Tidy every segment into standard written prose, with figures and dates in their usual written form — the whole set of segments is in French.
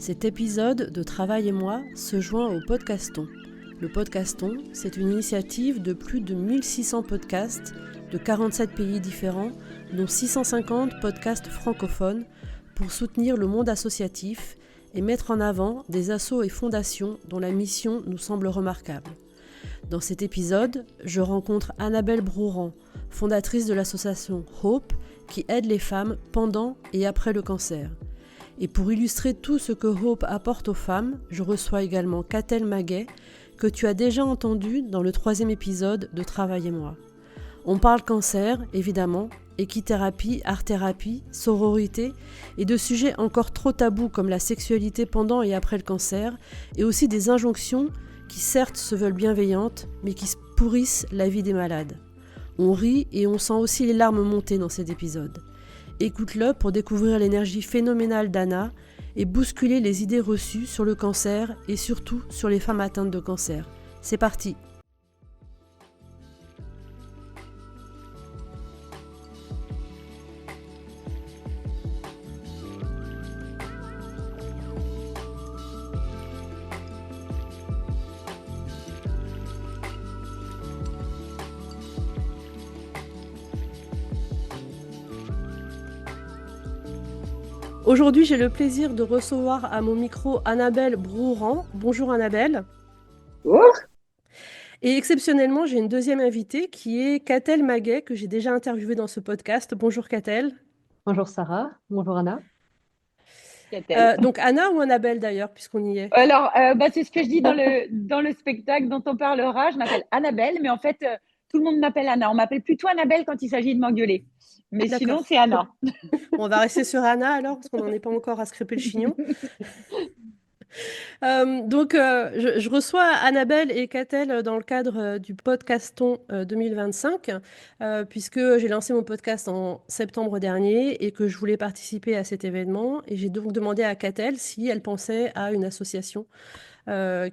Cet épisode de Travail et moi se joint au Podcaston. Le Podcaston, c'est une initiative de plus de 1600 podcasts de 47 pays différents, dont 650 podcasts francophones, pour soutenir le monde associatif et mettre en avant des assos et fondations dont la mission nous semble remarquable. Dans cet épisode, je rencontre Annabelle Brouran, fondatrice de l'association Hope, qui aide les femmes pendant et après le cancer. Et pour illustrer tout ce que Hope apporte aux femmes, je reçois également Catel Maguet, que tu as déjà entendu dans le 3e épisode de Travail et moi. On parle cancer, évidemment, équithérapie, art-thérapie, sororité, et de sujets encore trop tabous comme la sexualité pendant et après le cancer, et aussi des injonctions qui certes se veulent bienveillantes, mais qui pourrissent la vie des malades. On rit et on sent aussi les larmes monter dans cet épisode. Écoute-le pour découvrir l'énergie phénoménale d'Anna et bousculer les idées reçues sur le cancer et surtout sur les femmes atteintes de cancer. C'est parti! Aujourd'hui, j'ai le plaisir de recevoir à mon micro Annabelle Brouran. Bonjour Annabelle. Bonjour. Et exceptionnellement, j'ai une deuxième invitée qui est Catel Maguet, que j'ai déjà interviewée dans ce podcast. Bonjour Catel. Bonjour Sarah, bonjour Anna. Donc Anna ou Annabelle d'ailleurs, puisqu'on y est. Alors, c'est ce que je dis dans le spectacle dont on parlera. Je m'appelle Annabelle, mais en fait, tout le monde m'appelle Anna. On m'appelle plutôt Annabelle quand il s'agit de m'engueuler. Mais D'accord. Sinon, c'est Anna. On va rester sur Anna alors, parce qu'on n'en est pas encore à se crêper le chignon. Je reçois Annabelle et Catel dans le cadre du Podcaston 2025, puisque j'ai lancé mon podcast en septembre dernier et que je voulais participer à cet événement. Et j'ai donc demandé à Catel si elle pensait à une association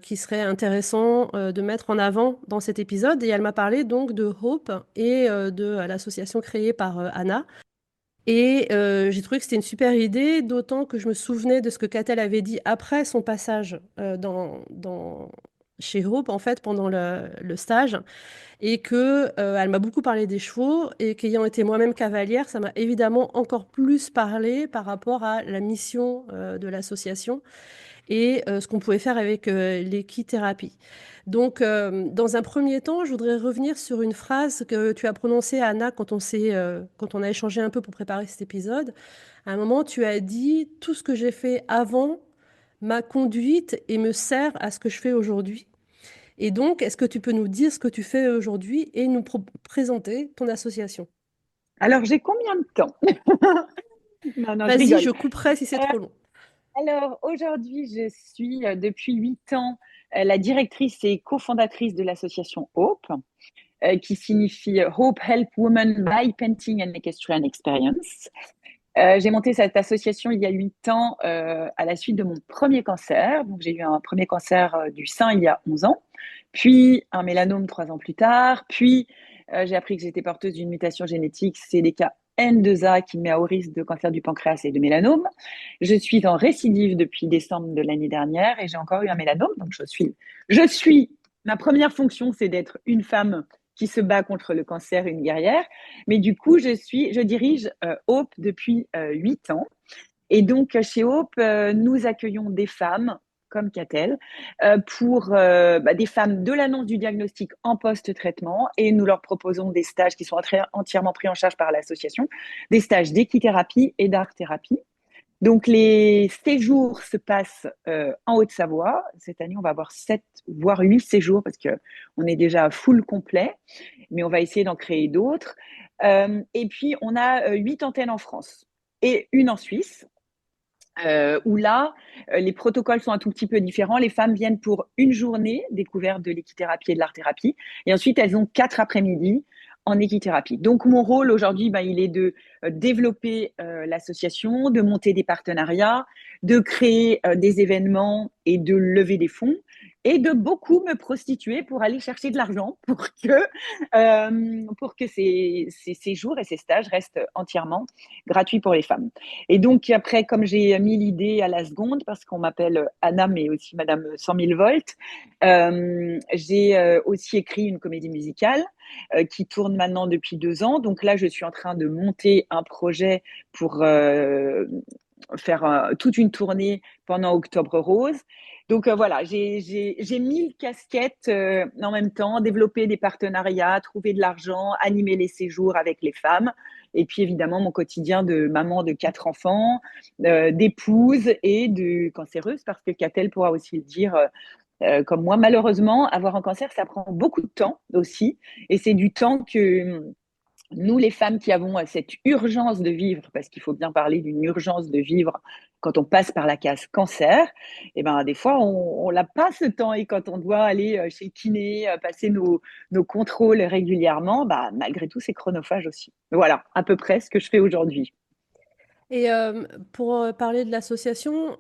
qui serait intéressant de mettre en avant dans cet épisode. Et elle m'a parlé donc de Hope et de l'association créée par Anna. Et j'ai trouvé que c'était une super idée, d'autant que je me souvenais de ce que Catel avait dit après son passage chez Hope, en fait, pendant le stage, et que elle m'a beaucoup parlé des chevaux, et qu'ayant été moi-même cavalière, ça m'a évidemment encore plus parlé par rapport à la mission de l'association et ce qu'on pouvait faire avec l'équithérapie. Donc, dans un premier temps, je voudrais revenir sur une phrase que tu as prononcée, Anna, quand on a échangé un peu pour préparer cet épisode. À un moment, tu as dit « Tout ce que j'ai fait avant m'a conduite et me sert à ce que je fais aujourd'hui ». Et donc, est-ce que tu peux nous dire ce que tu fais aujourd'hui et nous présenter ton association? Alors, j'ai combien de temps? Non, Vas-y, je couperai si c'est trop long. Alors, aujourd'hui, je suis depuis 8 ans la directrice et cofondatrice de l'association Hope, qui signifie Hope Help Women by Painting and Equestrian Experience. J'ai monté cette association il y a 8 ans à la suite de mon premier cancer. Donc, j'ai eu un premier cancer du sein il y a 11 ans, puis un mélanome 3 ans plus tard, puis j'ai appris que j'étais porteuse d'une mutation génétique, c'est les cas N2A qui met à haut risque de cancer du pancréas et de mélanome. Je suis en récidive depuis décembre de l'année dernière et j'ai encore eu un mélanome. Donc, ma première fonction, c'est d'être une femme qui se bat contre le cancer, une guerrière. Mais du coup, je dirige Hope depuis 8 ans. Et donc, chez Hope, nous accueillons des femmes comme Catel, pour des femmes de l'annonce du diagnostic en post-traitement, et nous leur proposons des stages qui sont entièrement pris en charge par l'association, des stages d'équithérapie et d'art-thérapie. Donc, les séjours se passent en Haute-Savoie. Cette année, on va avoir 7, voire 8 séjours parce qu'on est déjà full complet, mais on va essayer d'en créer d'autres. Et puis, on a 8 antennes en France et une en Suisse. Où là, les protocoles sont un tout petit peu différents. Les femmes viennent pour une journée découverte de l'équithérapie et de l'art-thérapie. Et ensuite, elles ont 4 après-midi en équithérapie. Donc, mon rôle aujourd'hui, il est de développer l'association, de monter des partenariats, de créer des événements et de lever des fonds. et de beaucoup me prostituer pour aller chercher de l'argent pour que ces séjours et ces stages restent entièrement gratuits pour les femmes. Et donc, après, comme j'ai mis l'idée à la seconde, parce qu'on m'appelle Anna, mais aussi Madame 100 000 volts, j'ai aussi écrit une comédie musicale qui tourne maintenant depuis 2 ans. Donc là, je suis en train de monter un projet pour faire toute une tournée pendant Octobre Rose. Donc voilà, j'ai 1000 casquettes en même temps, développer des partenariats, trouver de l'argent, animer les séjours avec les femmes. Et puis évidemment, mon quotidien de maman de 4 enfants, d'épouse et de cancéreuse, parce que Catel pourra aussi le dire comme moi. Malheureusement, avoir un cancer, ça prend beaucoup de temps aussi. Et c'est du temps que nous, les femmes qui avons cette urgence de vivre, parce qu'il faut bien parler d'une urgence de vivre quand on passe par la case cancer, et ben, des fois, on n'a pas ce temps. Et quand on doit aller chez le kiné, passer nos contrôles régulièrement, bah, malgré tout, c'est chronophage aussi. Voilà, à peu près ce que je fais aujourd'hui. Et pour parler de l'association,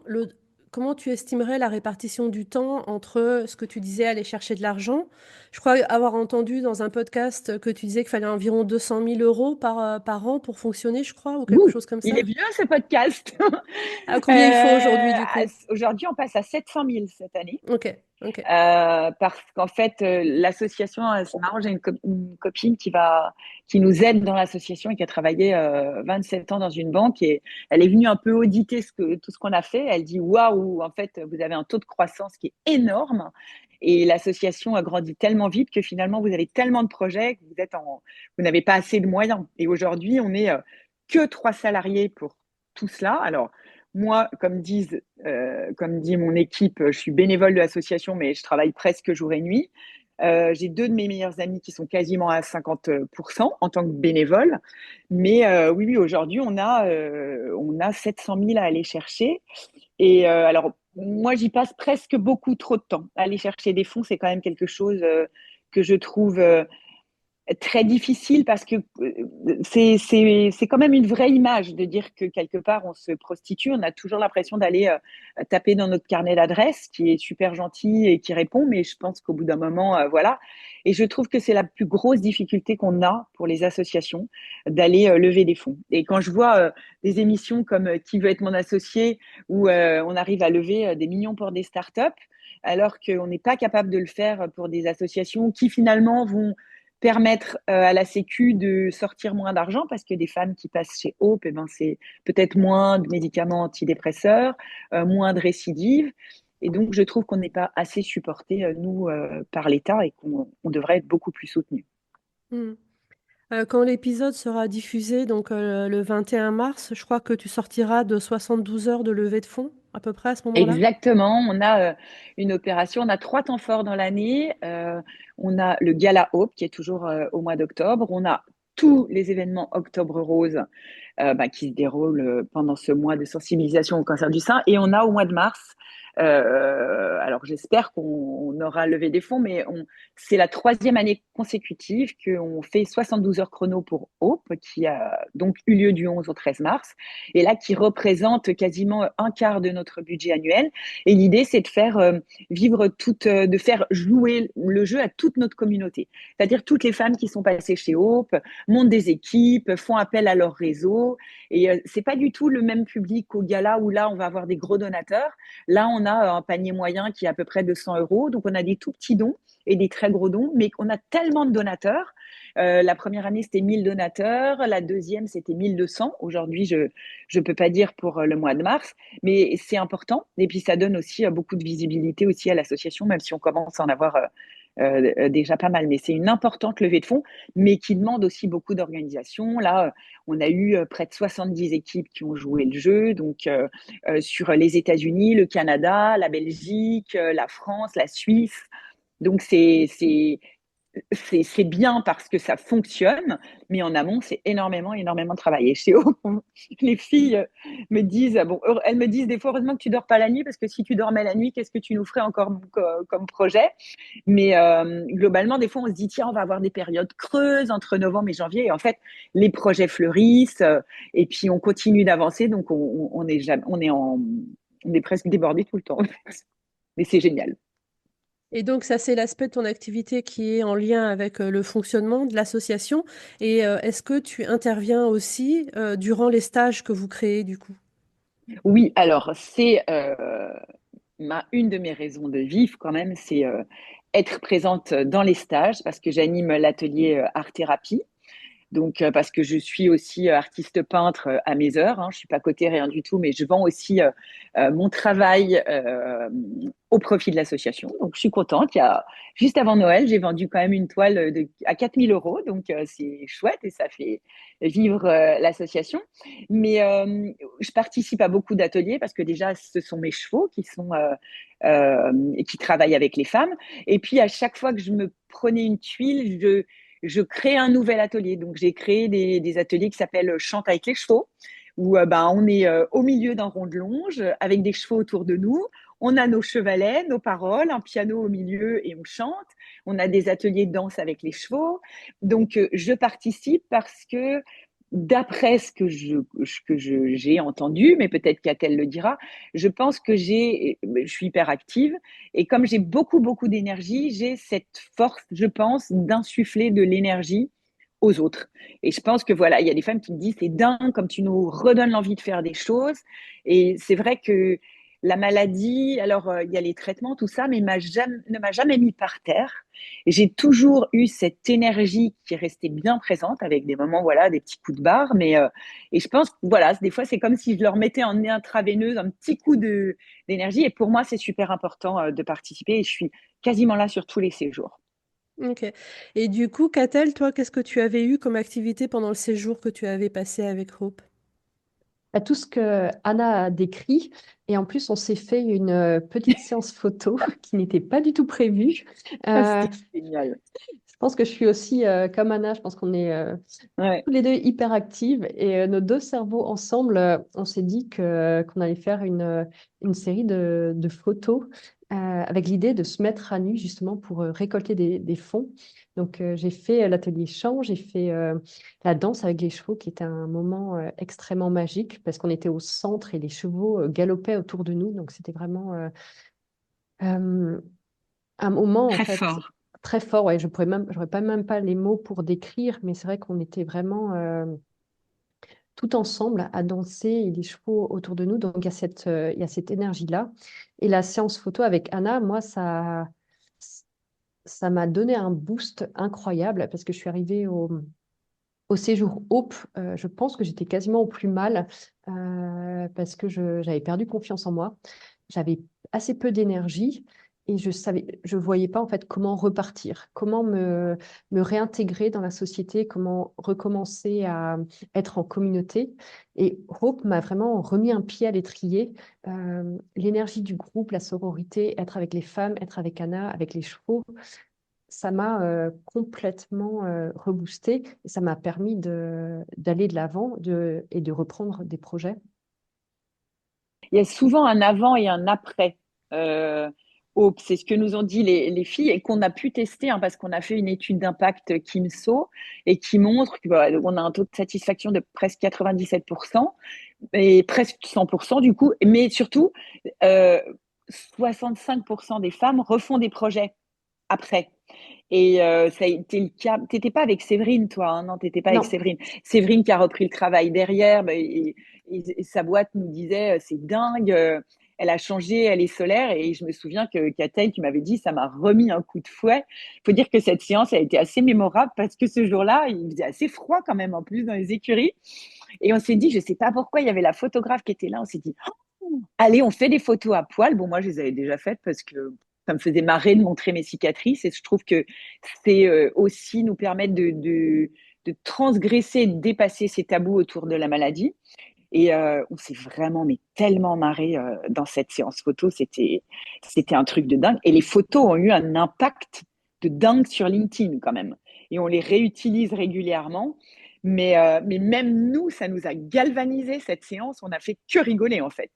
comment tu estimerais la répartition du temps entre ce que tu disais, aller chercher de l'argent? Je crois avoir entendu dans un podcast que tu disais qu'il fallait environ 200 000 euros par an pour fonctionner, je crois, ou quelque Ouh, chose comme il ça. est vieux ce podcast. Ah, combien il faut aujourd'hui, du coup? Aujourd'hui, on passe à 700 000 cette année. Ok, ok. Parce qu'en fait, l'association, c'est marrant, j'ai une copine qui nous aide dans l'association et qui a travaillé 27 ans dans une banque et elle est venue un peu auditer tout ce qu'on a fait. Elle dit waouh, en fait, vous avez un taux de croissance qui est énorme et l'association a grandi tellement vite que finalement, vous avez tellement de projets que vous n'avez pas assez de moyens. Et aujourd'hui, on est que 3 salariés pour tout cela. Alors, moi, comme dit mon équipe, je suis bénévole de l'association, mais je travaille presque jour et nuit. J'ai 2 de mes meilleurs amis qui sont quasiment à 50% en tant que bénévole. Mais oui, oui, aujourd'hui, on a 700 000 à aller chercher. Et alors, moi, j'y passe presque beaucoup trop de temps. Aller chercher des fonds, c'est quand même quelque chose que je trouve très difficile parce que c'est quand même une vraie image de dire que quelque part on se prostitue. On a toujours l'impression d'aller taper dans notre carnet d'adresse qui est super gentil et qui répond, mais je pense qu'au bout d'un moment, voilà. Et je trouve que c'est la plus grosse difficulté qu'on a pour les associations d'aller lever des fonds. Et quand je vois des émissions comme Qui veut être mon associé où on arrive à lever des millions pour des startups, alors qu'on n'est pas capable de le faire pour des associations qui finalement vont permettre à la Sécu de sortir moins d'argent parce que des femmes qui passent chez Hope, eh ben, c'est peut-être moins de médicaments antidépresseurs, moins de récidives. Et donc, je trouve qu'on n'est pas assez supporté, nous, par l'État et qu'on devrait être beaucoup plus soutenu. Hmm. Quand l'épisode sera diffusé, donc le 21 mars, je crois que tu sortiras de 72 heures de levée de fonds, à peu près à ce moment-là. Exactement, on a une opération, on a 3 temps forts dans l'année. On a le Gala Hope qui est toujours au mois d'octobre. On a tous les événements Octobre Rose qui se déroulent pendant ce mois de sensibilisation au cancer du sein. Et on a au mois de mars, alors j'espère qu'on aura levé des fonds, mais c'est la 3e année consécutive qu'on fait 72 heures chrono pour Hope, qui a donc eu lieu du 11 au 13 mars, et là qui représente quasiment un quart de notre budget annuel. Et l'idée, c'est de faire de faire jouer le jeu à toute notre communauté, c'est-à-dire toutes les femmes qui sont passées chez Hope, montent des équipes, font appel à leur réseau. Et c'est pas du tout le même public qu'au gala où là, on va avoir des gros donateurs. Là, on a un panier moyen qui est à peu près de 100 euros. Donc, on a des tout petits dons et des très gros dons, mais on a tellement de donateurs. La première année, c'était 1000 donateurs. La deuxième, c'était 1200. Aujourd'hui, je peux pas dire pour le mois de mars, mais c'est important. Et puis, ça donne aussi beaucoup de visibilité aussi à l'association, même si on commence à en avoir déjà pas mal. Mais c'est une importante levée de fonds, mais qui demande aussi beaucoup d'organisation. Là, on a eu près de 70 équipes qui ont joué le jeu, donc sur les États-Unis, le Canada, la Belgique, la France, la Suisse. Donc c'est bien parce que ça fonctionne, mais en amont, c'est énormément, énormément de travail. Et chez eux, les filles me disent, bon, elles me disent des fois, heureusement que tu dors pas la nuit, parce que si tu dormais la nuit, qu'est-ce que tu nous ferais encore comme projet? Mais globalement, des fois, on se dit, tiens, on va avoir des périodes creuses entre novembre et janvier. Et en fait, les projets fleurissent et puis on continue d'avancer. Donc, on est presque débordé tout le temps. Mais c'est génial. Et donc ça, c'est l'aspect de ton activité qui est en lien avec, le fonctionnement de l'association et est-ce que tu interviens aussi, durant les stages que vous créez du coup? Oui, alors c'est une de mes raisons de vivre quand même, c'est être présente dans les stages parce que j'anime l'atelier art-thérapie. Donc, parce que je suis aussi artiste peintre à mes heures, hein, je suis pas cotée, rien du tout, mais je vends aussi mon travail au profit de l'association. Donc, je suis contente. Juste avant Noël, j'ai vendu quand même une toile à 4 000 euros, donc c'est chouette et ça fait vivre l'association. Mais je participe à beaucoup d'ateliers parce que déjà, ce sont mes chevaux qui travaillent avec les femmes. Et puis, à chaque fois que je me prenais une tuile, je crée un nouvel atelier. Donc, j'ai créé des ateliers qui s'appellent Chante avec les chevaux, où on est au milieu d'un rond de longe avec des chevaux autour de nous. On a nos chevalets, nos paroles, un piano au milieu et on chante. On a des ateliers de danse avec les chevaux. Donc, je participe parce que d'après ce que j'ai entendu, mais peut-être qu'Atel le dira, je pense que je suis hyper active et comme j'ai beaucoup, beaucoup d'énergie, j'ai cette force, je pense, d'insuffler de l'énergie aux autres. Et je pense que voilà, il y a des femmes qui me disent, c'est dingue comme tu nous redonnes l'envie de faire des choses. Et c'est vrai que la maladie, alors il y a les traitements, tout ça, mais ne m'a jamais mis par terre. Et j'ai toujours eu cette énergie qui est restée bien présente avec des moments, voilà, des petits coups de barre. Et je pense que voilà, des fois, c'est comme si je leur mettais en intraveineuse un petit coup d'énergie. Et pour moi, c'est super important de participer. Et je suis quasiment là sur tous les séjours. OK. Et du coup, Catel, toi, qu'est-ce que tu avais eu comme activité pendant le séjour que tu avais passé avec Hope? À tout ce que Anna a décrit. Et en plus, on s'est fait une petite séance photo qui n'était pas du tout prévue. Ah, Euh, c'était génial. je pense que je suis aussi comme Anna, je pense qu'on est Ouais. tous les deux hyper actives. Et nos deux cerveaux ensemble, on s'est dit qu'on allait faire une série de photos avec l'idée de se mettre à nu justement pour récolter des fonds. Donc, j'ai fait l'atelier chant, j'ai fait la danse avec les chevaux qui était un moment extrêmement magique parce qu'on était au centre et les chevaux galopaient autour de nous. Donc, c'était vraiment euh, un moment en Très fait fort. très fort. Ouais, j'aurais pas même pas les mots pour décrire, mais c'est vrai qu'on était vraiment tout ensemble à danser et les chevaux autour de nous. Donc, il y a cette énergie-là. Et la séance photo avec Anna, moi, ça m'a donné un boost incroyable parce que je suis arrivée au séjour Hope. Je pense que j'étais quasiment au plus mal parce que j'avais perdu confiance en moi. J'avais assez peu d'énergie et je voyais pas en fait comment repartir, comment me réintégrer dans la société, comment recommencer à être en communauté. Et Hope m'a vraiment remis un pied à l'étrier. L'énergie du groupe, la sororité, être avec les femmes, être avec Anna, avec les chevaux, ça m'a complètement reboosté et ça m'a permis d'aller de l'avant et de reprendre des projets. Il y a souvent un avant et un après. Euh, c'est ce que nous ont dit les filles et qu'on a pu tester hein, parce qu'on a fait une étude d'impact Kimso et qui montre qu'on a un taux de satisfaction de presque 97% et presque 100% du coup, mais surtout euh, 65% des femmes refont des projets après. Et ça a été le cas. T'étais pas avec Séverine, toi, hein, non, t'étais pas avec Non, Séverine. Séverine qui a repris le travail derrière, et sa boîte nous disait, c'est dingue, elle a changé, elle est solaire. Et je me souviens que Catel, qui m'avait dit, ça m'a remis un coup de fouet. Il faut dire que cette séance a été assez mémorable parce que ce jour-là, il faisait assez froid quand même, en plus, dans les écuries. Et on s'est dit, je sais pas pourquoi, il y avait la photographe qui était là. On s'est dit, allez, on fait des photos à poil. Bon, moi, je les avais déjà faites parce que ça me faisait marrer de montrer mes cicatrices. Et je trouve que c'est aussi nous permettre de transgresser, de dépasser ces tabous autour de la maladie. Et on s'est vraiment, mais tellement marré dans cette séance photo. C'était un truc de dingue. Et les photos ont eu un impact de dingue sur LinkedIn quand même. Et on les réutilise régulièrement. Mais même nous, ça nous a galvanisé cette séance. On n'a fait que rigoler en fait.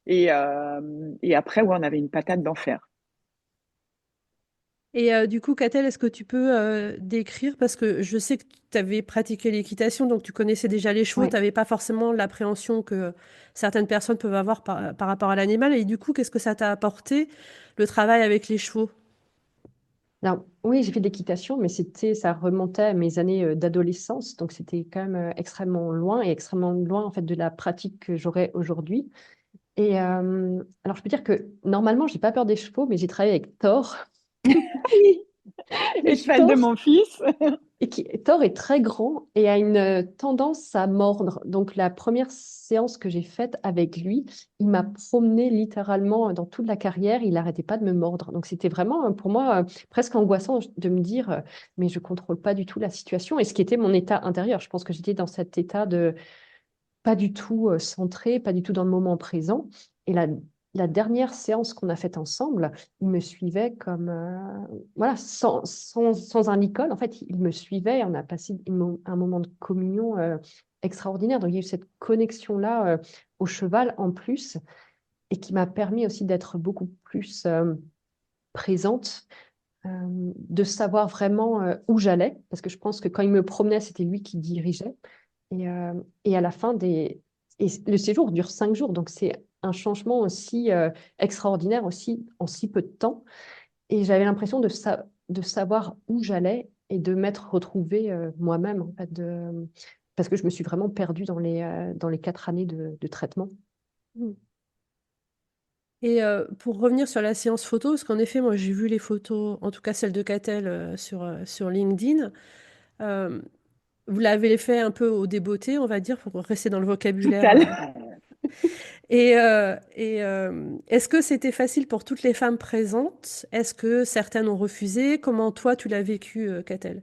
Et après, ouais, on avait une patate d'enfer. Et du coup, Catel, est-ce que tu peux, décrire parce que je sais que tu avais pratiqué l'équitation, donc tu connaissais déjà les chevaux, tu ouais. avais pas forcément l'appréhension que certaines personnes peuvent avoir par rapport à l'animal et du coup, qu'est-ce que ça t'a apporté, le travail avec les chevaux? Alors, oui, j'ai fait de l'équitation, mais ça remontait à mes années d'adolescence, donc c'était quand même extrêmement loin et extrêmement loin en fait de la pratique que j'aurais aujourd'hui. Et alors, je peux dire que normalement, j'ai pas peur des chevaux, mais j'ai travaillé avec Thor. Oui, le Et cheval de Thor, mon fils. Thor est très grand et a une tendance à mordre. Donc, la première séance que j'ai faite avec lui, il m'a promené littéralement dans toute la carrière. Il n'arrêtait pas de me mordre. Donc, c'était vraiment pour moi presque angoissant de me dire, mais je contrôle pas du tout la situation. Et ce qui était mon état intérieur, je pense que j'étais dans cet état de pas du tout centré, pas du tout dans le moment présent. Et la dernière séance qu'on a faite ensemble, il me suivait comme, voilà, sans un icône. En fait, il me suivait et on a passé un moment de communion extraordinaire. Donc, il y a eu cette connexion-là au cheval en plus et qui m'a permis aussi d'être beaucoup plus présente, de savoir vraiment où j'allais, parce que je pense que quand il me promenait, c'était lui qui dirigeait. Et à la fin et le séjour dure 5 jours, donc c'est un changement aussi extraordinaire aussi en si peu de temps. Et j'avais l'impression de savoir où j'allais et de m'être retrouvée moi-même, en fait, parce que je me suis vraiment perdue dans les 4 années de traitement. Mmh. Et pour revenir sur la séance photo, parce qu'en effet, moi, j'ai vu les photos, en tout cas celle de Catel, sur LinkedIn. Hem, vous l'avez fait un peu au débeauté, on va dire, pour rester dans le vocabulaire, Total. est-ce que c'était facile pour toutes les femmes présentes? Est-ce que certaines ont refusé? Comment toi, tu l'as vécu, Catel?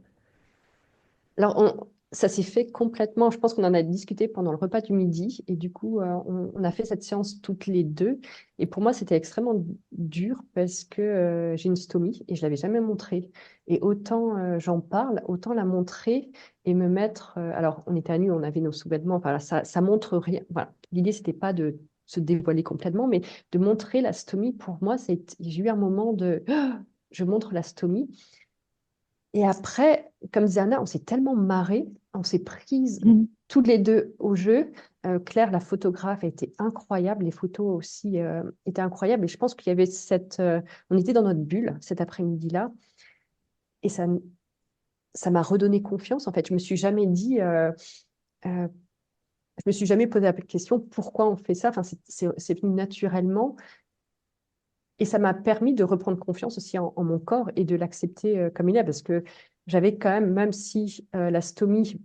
Alors, ça s'est fait complètement. Je pense qu'on en a discuté pendant le repas du midi et du coup, on a fait cette séance toutes les deux. Et pour moi, c'était extrêmement dur parce que j'ai une stomie et je l'avais jamais montrée. Et autant j'en parle, autant la montrer et me mettre. Alors, on était à nu, on avait nos sous-vêtements. Voilà, ça montre rien. Voilà. L'idée, c'était pas de se dévoiler complètement, mais de montrer la stomie. Pour moi, j'ai eu un moment de je montre la stomie. Et après, comme disait Anna, on s'est tellement marré, on s'est prises toutes les deux au jeu. Claire, la photographe, a été incroyable. Les photos aussi étaient incroyables. Et je pense qu'il y avait on était dans notre bulle cet après-midi-là. Et ça m'a redonné confiance. En fait, je me suis jamais dit, je me suis jamais posé la question pourquoi on fait ça. Enfin, c'est venu naturellement. Et ça m'a permis de reprendre confiance aussi en mon corps et de l'accepter comme il est. Parce que j'avais quand même si la stomie,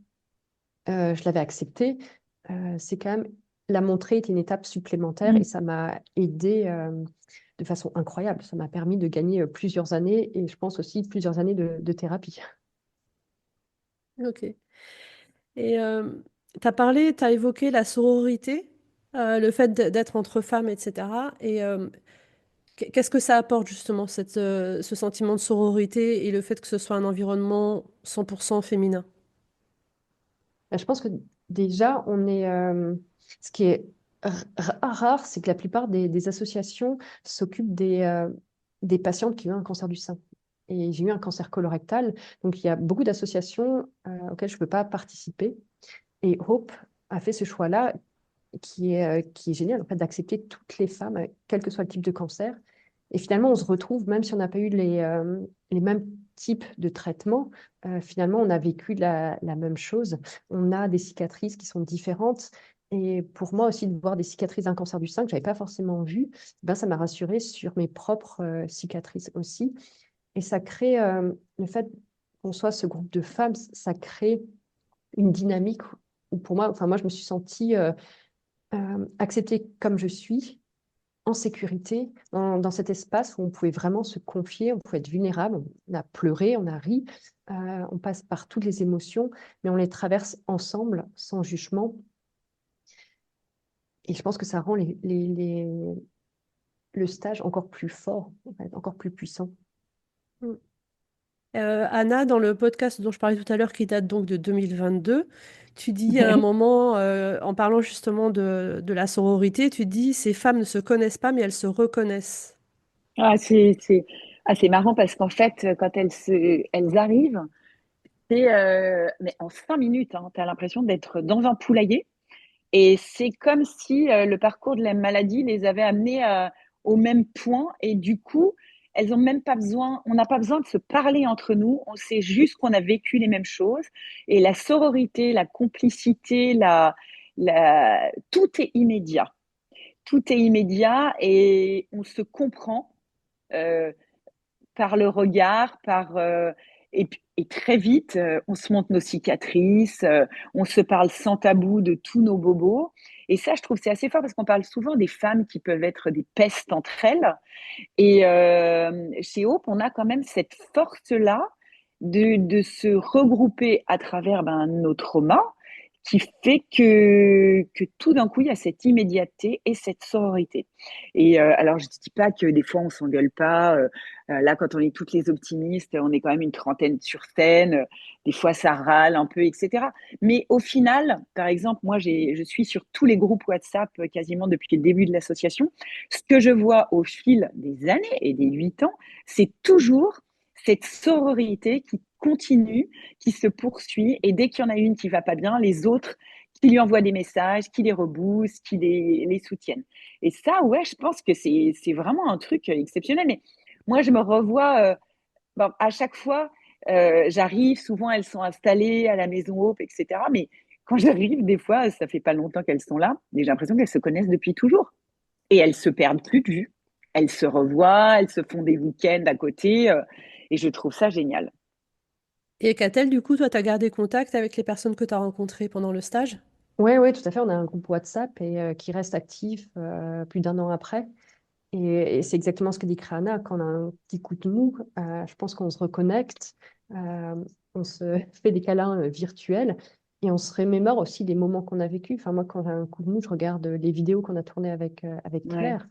je l'avais acceptée, c'est quand même, la montrer était une étape supplémentaire et ça m'a aidé de façon incroyable. Ça m'a permis de gagner plusieurs années et je pense aussi plusieurs années de thérapie. OK. Et tu as évoqué la sororité, le fait d'être entre femmes, et cetera. Et qu'est-ce que ça apporte justement, ce sentiment de sororité et le fait que ce soit un environnement 100% féminin? Je pense que déjà, ce qui est rare, c'est que la plupart des associations s'occupent des patientes qui ont un cancer du sein. Et j'ai eu un cancer colorectal, donc il y a beaucoup d'associations auxquelles je ne peux pas participer. Et Hope a fait ce choix-là qui est génial, en fait, d'accepter toutes les femmes, quel que soit le type de cancer. Et finalement, on se retrouve, même si on n'a pas eu les mêmes types de traitements, finalement, on a vécu la même chose. On a des cicatrices qui sont différentes. Et pour moi aussi, de voir des cicatrices d'un cancer du sein que je n'avais pas forcément vu, ben, ça m'a rassurée sur mes propres cicatrices aussi. Et ça crée, le fait qu'on soit ce groupe de femmes, ça crée une dynamique où pour moi, enfin moi, je me suis sentie acceptée comme je suis, en sécurité, dans cet espace où on pouvait vraiment se confier, on pouvait être vulnérable, on a pleuré, on a ri, on passe par toutes les émotions, mais on les traverse ensemble, sans jugement. Et je pense que ça rend le stage encore plus fort, en fait, encore plus puissant. Mm. Anna, dans le podcast dont je parlais tout à l'heure, qui date donc de 2022, tu dis à un moment, en parlant justement de la sororité, tu dis, ces femmes ne se connaissent pas, mais elles se reconnaissent. Ah, c'est marrant parce qu'en fait, quand elles arrivent, mais en 5 minutes, hein, tu as l'impression d'être dans un poulailler. Et c'est comme si le parcours de la maladie les avait amenées au même point. Et du coup, elles ont même pas besoin, on n'a pas besoin de se parler entre nous, on sait juste qu'on a vécu les mêmes choses. Et la sororité, la complicité, tout est immédiat. Tout est immédiat et on se comprend euh, par le regard, et très vite, on se montre nos cicatrices, on se parle sans tabou de tous nos bobos. Et ça, je trouve, c'est assez fort parce qu'on parle souvent des femmes qui peuvent être des pestes entre elles. Et chez Hope, on a quand même cette force-là de se regrouper à travers nos traumas qui fait que tout d'un coup, il y a cette immédiateté et cette sororité. Et alors, je ne dis pas que des fois, on ne s'engueule pas. Là, quand on est toutes les optimistes, on est quand même une trentaine sur scène. Des fois, ça râle un peu, etc. Mais au final, par exemple, moi, je suis sur tous les groupes WhatsApp quasiment depuis le début de l'association. Ce que je vois au fil des années et des 8 ans, c'est toujours cette sororité qui continue, qui se poursuit. Et dès qu'il y en a une qui va pas bien, les autres qui lui envoient des messages, qui les reboostent, qui les soutiennent. Et ça, ouais, je pense que c'est vraiment un truc exceptionnel. Mais moi, je me revois à chaque fois, j'arrive, souvent elles sont installées à la maison Hope, etc. Mais quand j'arrive, des fois, ça fait pas longtemps qu'elles sont là, mais j'ai l'impression qu'elles se connaissent depuis toujours. Et elles se perdent plus de vue. Elles se revoient, elles se font des week-ends à côté. Et je trouve ça génial. Et Catel, du coup, toi, tu as gardé contact avec les personnes que tu as rencontrées pendant le stage? Oui, oui, tout à fait. On a un groupe WhatsApp qui reste actif plus d'un an après. Et c'est exactement ce que dit Créana. Quand on a un petit coup de mou, je pense qu'on se reconnecte, euh, on se fait des câlins virtuels et on se remémore aussi des moments qu'on a vécus. Enfin, moi, quand j'ai un coup de mou, je regarde les vidéos qu'on a tournées avec Ouais. Claire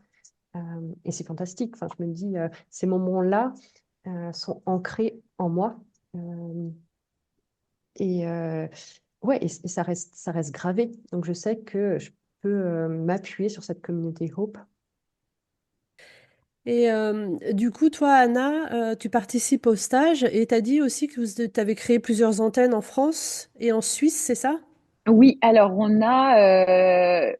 euh, et c'est fantastique. Enfin, je me dis, ces moments-là sont ancrés en moi. Euh, et ouais, et ça reste gravé. Donc, je sais que je peux m'appuyer sur cette communauté Hope. Et du coup, toi, Anna, tu participes au stage et tu as dit aussi que tu avais créé plusieurs antennes en France et en Suisse, c'est ça? Oui, alors on a,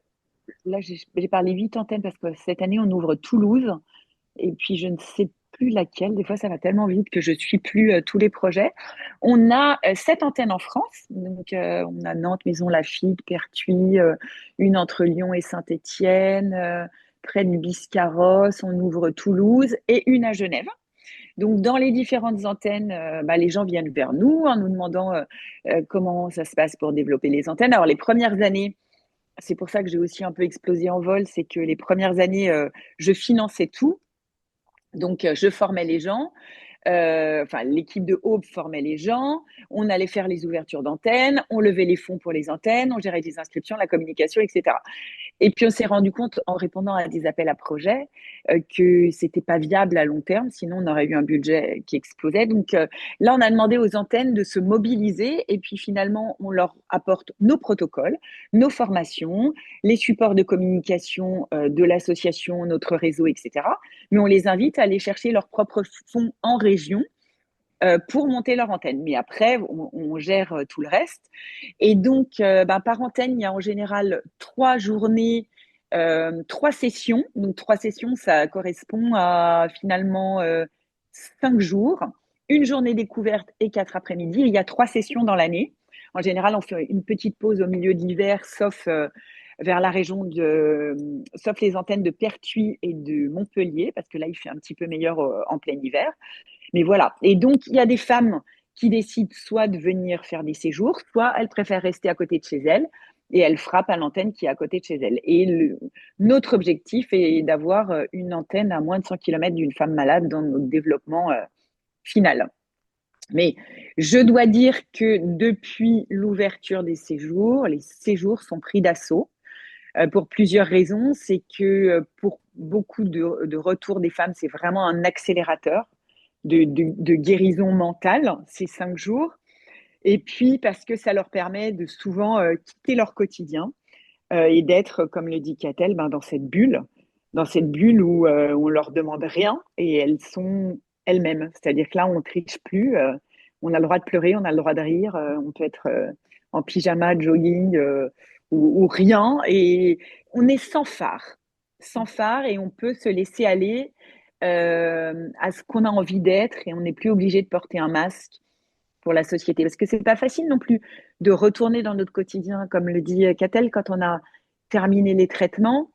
là j'ai parlé 8 antennes parce que cette année on ouvre Toulouse et puis je ne sais plus laquelle, des fois ça va tellement vite que je suis plus tous les projets. On a 7 antennes en France, donc on a Nantes, Maison-Lafitte, Pertuis, une entre Lyon et Saint-Étienne, près de Biscarrosse, on ouvre Toulouse et une à Genève. Donc, dans les différentes antennes, les gens viennent vers nous en nous demandant comment ça se passe pour développer les antennes. Alors, les premières années, c'est pour ça que j'ai aussi un peu explosé en vol, c'est que les premières années, je finançais tout. Donc, je formais les gens. Enfin, l'équipe de Aube formait les gens, on allait faire les ouvertures d'antennes, on levait les fonds pour les antennes, on gérait les inscriptions, la communication, etc. Et puis on s'est rendu compte en répondant à des appels à projets que c'était pas viable à long terme, sinon on aurait eu un budget qui explosait. Donc là, on a demandé aux antennes de se mobiliser et puis finalement, on leur apporte nos protocoles, nos formations, les supports de communication de l'association, notre réseau, etc. Mais on les invite à aller chercher leurs propres fonds en région pour monter leur antenne. Mais après, on gère tout le reste. Et donc, par antenne, il y a en général 3 journées, 3 sessions. Donc, 3 sessions, ça correspond à finalement 5 jours, une journée découverte et 4 après-midi. Il y a 3 sessions dans l'année. En général, on fait une petite pause au milieu d'hiver, sauf vers la région sauf les antennes de Pertuis et de Montpellier, parce que là, il fait un petit peu meilleur en plein hiver. Mais voilà. Et donc, il y a des femmes qui décident soit de venir faire des séjours, soit elles préfèrent rester à côté de chez elles et elles frappent à l'antenne qui est à côté de chez elles. Et notre objectif est d'avoir une antenne à moins de 100 km d'une femme malade dans notre développement final. Mais je dois dire que depuis l'ouverture des séjours, les séjours sont pris d'assaut pour plusieurs raisons. C'est que pour beaucoup de retours des femmes, c'est vraiment un accélérateur de guérison mentale, ces 5 jours. Et puis parce que ça leur permet de souvent quitter leur quotidien et d'être, comme le dit Catel, dans cette bulle où on leur demande rien et elles sont elles-mêmes. C'est-à-dire que là, on triche plus. On a le droit de pleurer, on a le droit de rire. On peut être en pyjama, jogging ou rien. Et on est sans phare et on peut se laisser aller à ce qu'on a envie d'être et on n'est plus obligé de porter un masque pour la société. Parce que c'est pas facile non plus de retourner dans notre quotidien, comme le dit Catel, quand on a terminé les traitements.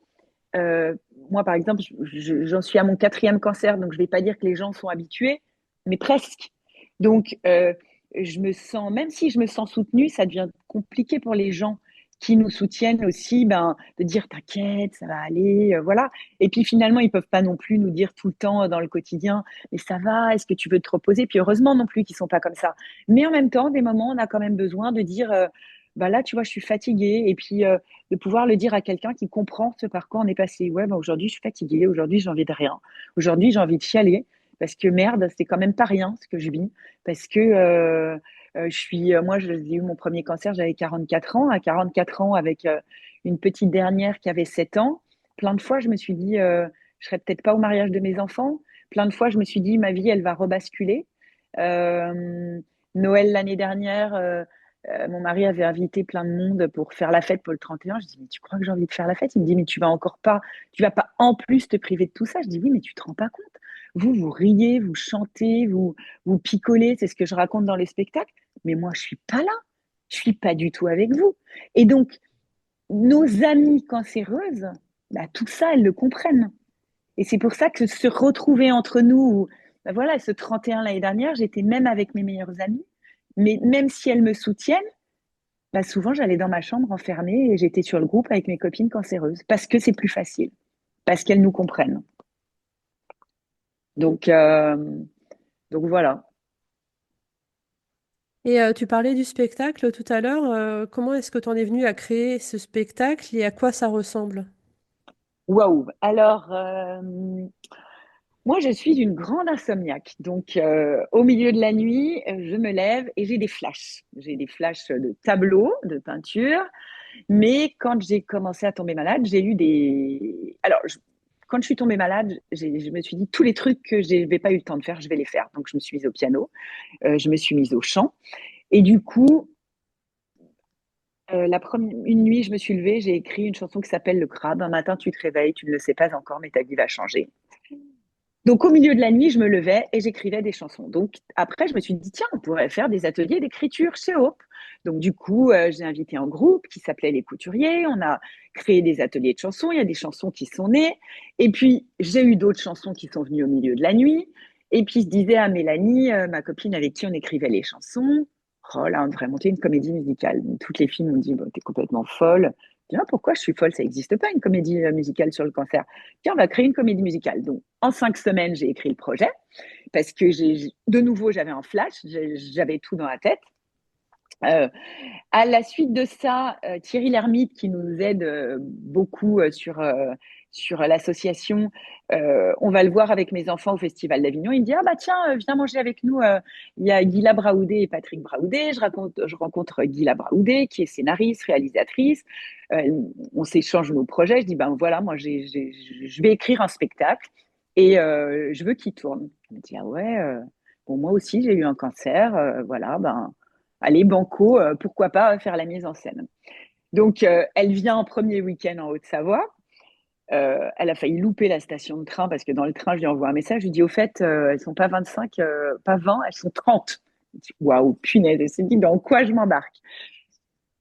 Euh, Moi, par exemple, j'en suis à mon 4e cancer, donc je ne vais pas dire que les gens sont habitués, mais presque. Donc, je me sens, même si je me sens soutenue, ça devient compliqué pour les gens qui nous soutiennent aussi, ben, de dire t'inquiète, ça va aller, voilà. Et puis finalement, ils peuvent pas non plus nous dire tout le temps dans le quotidien, mais ça va, est-ce que tu veux te reposer? Puis heureusement non plus qu'ils sont pas comme ça. Mais en même temps, des moments, on a quand même besoin de dire, bah là, tu vois, je suis fatiguée, et puis de pouvoir le dire à quelqu'un qui comprend ce par quoi on est passé. Ouais, ben aujourd'hui, je suis fatiguée, aujourd'hui, j'ai envie de rien, aujourd'hui, j'ai envie de chialer, parce que merde, c'est quand même pas rien ce que je vis, parce que moi, j'ai eu mon premier cancer, j'avais 44 ans. À 44 ans, avec une petite dernière qui avait 7 ans, plein de fois, je me suis dit, je serais peut-être pas au mariage de mes enfants. Plein de fois, je me suis dit, ma vie, elle va rebasculer. Euh, Noël l'année dernière, mon mari avait invité plein de monde pour faire la fête pour le 31. Je dis, mais tu crois que j'ai envie de faire la fête? Il me dit, mais tu vas encore pas, tu vas pas en plus te priver de tout ça. Je dis, oui, mais tu te rends pas compte. Vous riez, vous chantez, vous picolez, c'est ce que je raconte dans les spectacles. Mais moi, je suis pas là. Je suis pas du tout avec vous. Et donc, nos amies cancéreuses, bah, tout ça, elles le comprennent. Et c'est pour ça que se retrouver entre nous, bah voilà, ce 31 l'année dernière, j'étais même avec mes meilleures amies. Mais même si elles me soutiennent, bah souvent j'allais dans ma chambre enfermée et j'étais sur le groupe avec mes copines cancéreuses parce que c'est plus facile, parce qu'elles nous comprennent. Donc, euh, donc voilà. Et tu parlais du spectacle tout à l'heure. Comment est-ce que tu en es venu à créer ce spectacle et à quoi ça ressemble? Waouh. Alors, moi, je suis une grande insomniaque. Donc, au milieu de la nuit, je me lève et j'ai des flashs. J'ai des flashs de tableaux, de peinture. Mais quand j'ai commencé à tomber malade, j'ai eu des. Alors, quand je suis tombée malade, je me suis dit tous les trucs que je n'avais pas eu le temps de faire, je vais les faire. Donc, je me suis mise au piano, je me suis mise au chant. Et du coup, une nuit, je me suis levée, j'ai écrit une chanson qui s'appelle Le Crabe. Un matin, tu te réveilles, tu ne le sais pas encore, mais ta vie va changer. Donc, au milieu de la nuit, je me levais et j'écrivais des chansons. Donc, après, je me suis dit, tiens, on pourrait faire des ateliers d'écriture chez Hope. Donc, du coup, j'ai invité un groupe qui s'appelait Les Couturiers. On a créé des ateliers de chansons. Il y a des chansons qui sont nées. Et puis, j'ai eu d'autres chansons qui sont venues au milieu de la nuit. Et puis, je disais à Mélanie, ma copine avec qui on écrivait les chansons, oh là, on devrait monter une comédie musicale. Donc, toutes les filles m'ont dit, bon, t'es complètement folle. Je dis, ah, pourquoi je suis folle? Ça n'existe pas, une comédie musicale sur le cancer. Tiens, on va créer une comédie musicale. Donc, en 5 semaines, j'ai écrit le projet parce que de nouveau, j'avais un flash, j'avais tout dans la tête. Euh, à la suite de ça, Thierry Lhermitte, qui nous aide beaucoup sur l'association, on va le voir avec mes enfants au Festival d'Avignon. Il me dit, ah bah tiens, viens manger avec nous. Il y a Guilla Braoudé et Patrick Braoudé. Je rencontre Guilla Braoudé, qui est scénariste, réalisatrice. On s'échange nos projets. Je dis, ben voilà, moi, je vais écrire un spectacle et je veux qu'il tourne. Il me dit, ah ouais, bon, moi aussi, j'ai eu un cancer. Voilà, ben allez, banco, pourquoi pas faire la mise en scène. Donc, elle vient en premier week-end en Haute-Savoie. Elle a failli louper la station de train parce que dans le train, je lui envoie un message. Je lui dis, au fait, elles sont pas 25, pas 20, elles sont 30. Waouh, punaise, elle s'est dit, dans quoi je m'embarque?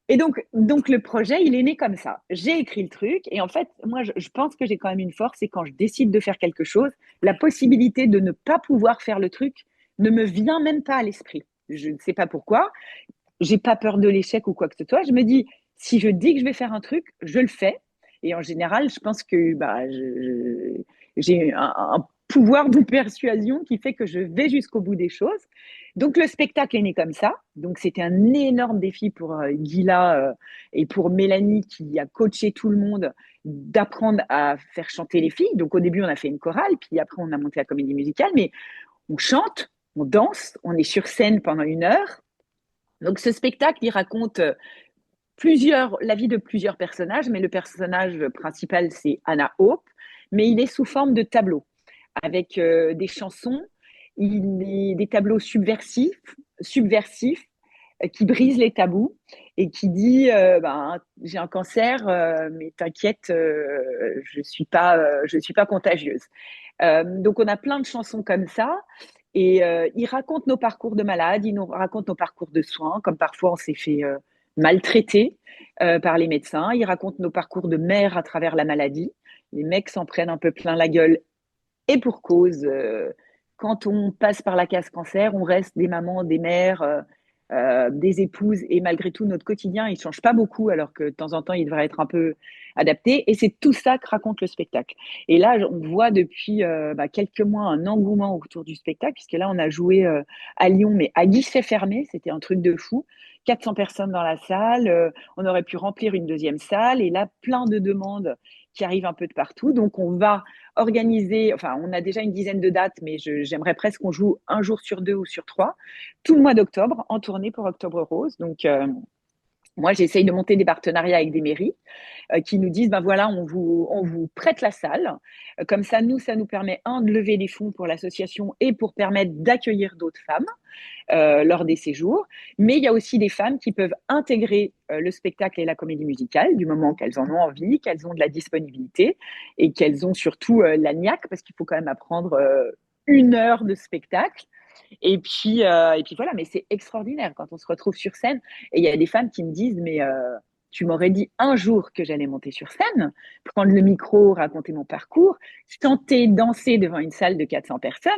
Et donc, le projet, il est né comme ça. J'ai écrit le truc et en fait, moi, je pense que j'ai quand même une force, c'est quand je décide de faire quelque chose, la possibilité de ne pas pouvoir faire le truc ne me vient même pas à l'esprit. Je ne sais pas pourquoi. J'ai pas peur de l'échec ou quoi que ce soit. Je me dis, si je dis que je vais faire un truc, je le fais. Et en général, je pense que j'ai un pouvoir de persuasion qui fait que je vais jusqu'au bout des choses. Donc le spectacle est né comme ça. Donc c'était un énorme défi pour Guilla et pour Mélanie qui a coaché tout le monde d'apprendre à faire chanter les filles. Donc au début on a fait une chorale, puis après on a monté la comédie musicale, mais on chante, on danse, on est sur scène pendant 1 heure. Donc ce spectacle, il raconte la vie de plusieurs personnages, mais le personnage principal, c'est Anna Hope, mais il est sous forme de tableau, avec des chansons, des tableaux subversifs, qui brise les tabous et qui dit ben, j'ai un cancer, mais t'inquiète, je suis pas contagieuse. Donc on a plein de chansons comme ça. Et ils racontent nos parcours de malades, ils nous racontent nos parcours de soins, comme parfois on s'est fait maltraiter par les médecins. Ils racontent nos parcours de mère à travers la maladie. Les mecs s'en prennent un peu plein la gueule et pour cause. Quand on passe par la case cancer, on reste des mamans, des mères, des épouses, et malgré tout, notre quotidien, il ne change pas beaucoup, alors que de temps en temps, il devrait être un peu adapté. Et c'est tout ça que raconte le spectacle. Et là, on voit depuis quelques mois un engouement autour du spectacle, puisque là, on a joué à Lyon, mais à guichet fermé, c'était un truc de fou. 400 personnes dans la salle, on aurait pu remplir une deuxième salle, et là, plein de demandes qui arrivent un peu de partout. Donc, on va organiser, enfin, on a déjà une dizaine de dates, mais j'aimerais presque qu'on joue un jour sur 2 ou sur 3, tout le mois d'octobre, en tournée pour Octobre Rose. Donc, moi, j'essaye de monter des partenariats avec des mairies qui nous disent, ben voilà, on vous prête la salle. Comme ça, ça nous permet, de lever des fonds pour l'association et pour permettre d'accueillir d'autres femmes lors des séjours. Mais il y a aussi des femmes qui peuvent intégrer le spectacle et la comédie musicale du moment qu'elles en ont envie, qu'elles ont de la disponibilité et qu'elles ont surtout la niaque, parce qu'il faut quand même apprendre 1 heure de spectacle. Et puis voilà, mais c'est extraordinaire quand on se retrouve sur scène. Et il y a des femmes qui me disent, mais tu m'aurais dit un jour que j'allais monter sur scène, prendre le micro, raconter mon parcours, chanter, danser devant une salle de 400 personnes.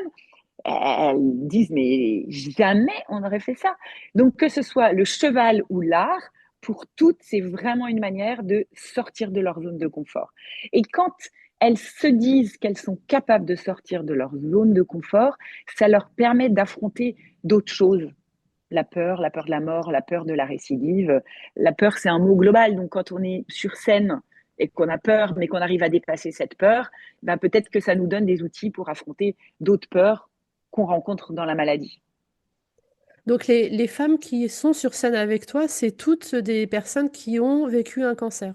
Elles disent, mais jamais on aurait fait ça. Donc, que ce soit le cheval ou l'art, pour toutes, c'est vraiment une manière de sortir de leur zone de confort. Et quand elles se disent qu'elles sont capables de sortir de leur zone de confort, ça leur permet d'affronter d'autres choses. La peur de la mort, la peur de la récidive. La peur, c'est un mot global. Donc, quand on est sur scène et qu'on a peur, mais qu'on arrive à dépasser cette peur, ben peut-être que ça nous donne des outils pour affronter d'autres peurs qu'on rencontre dans la maladie. Donc les femmes qui sont sur scène avec toi, c'est toutes des personnes qui ont vécu un cancer.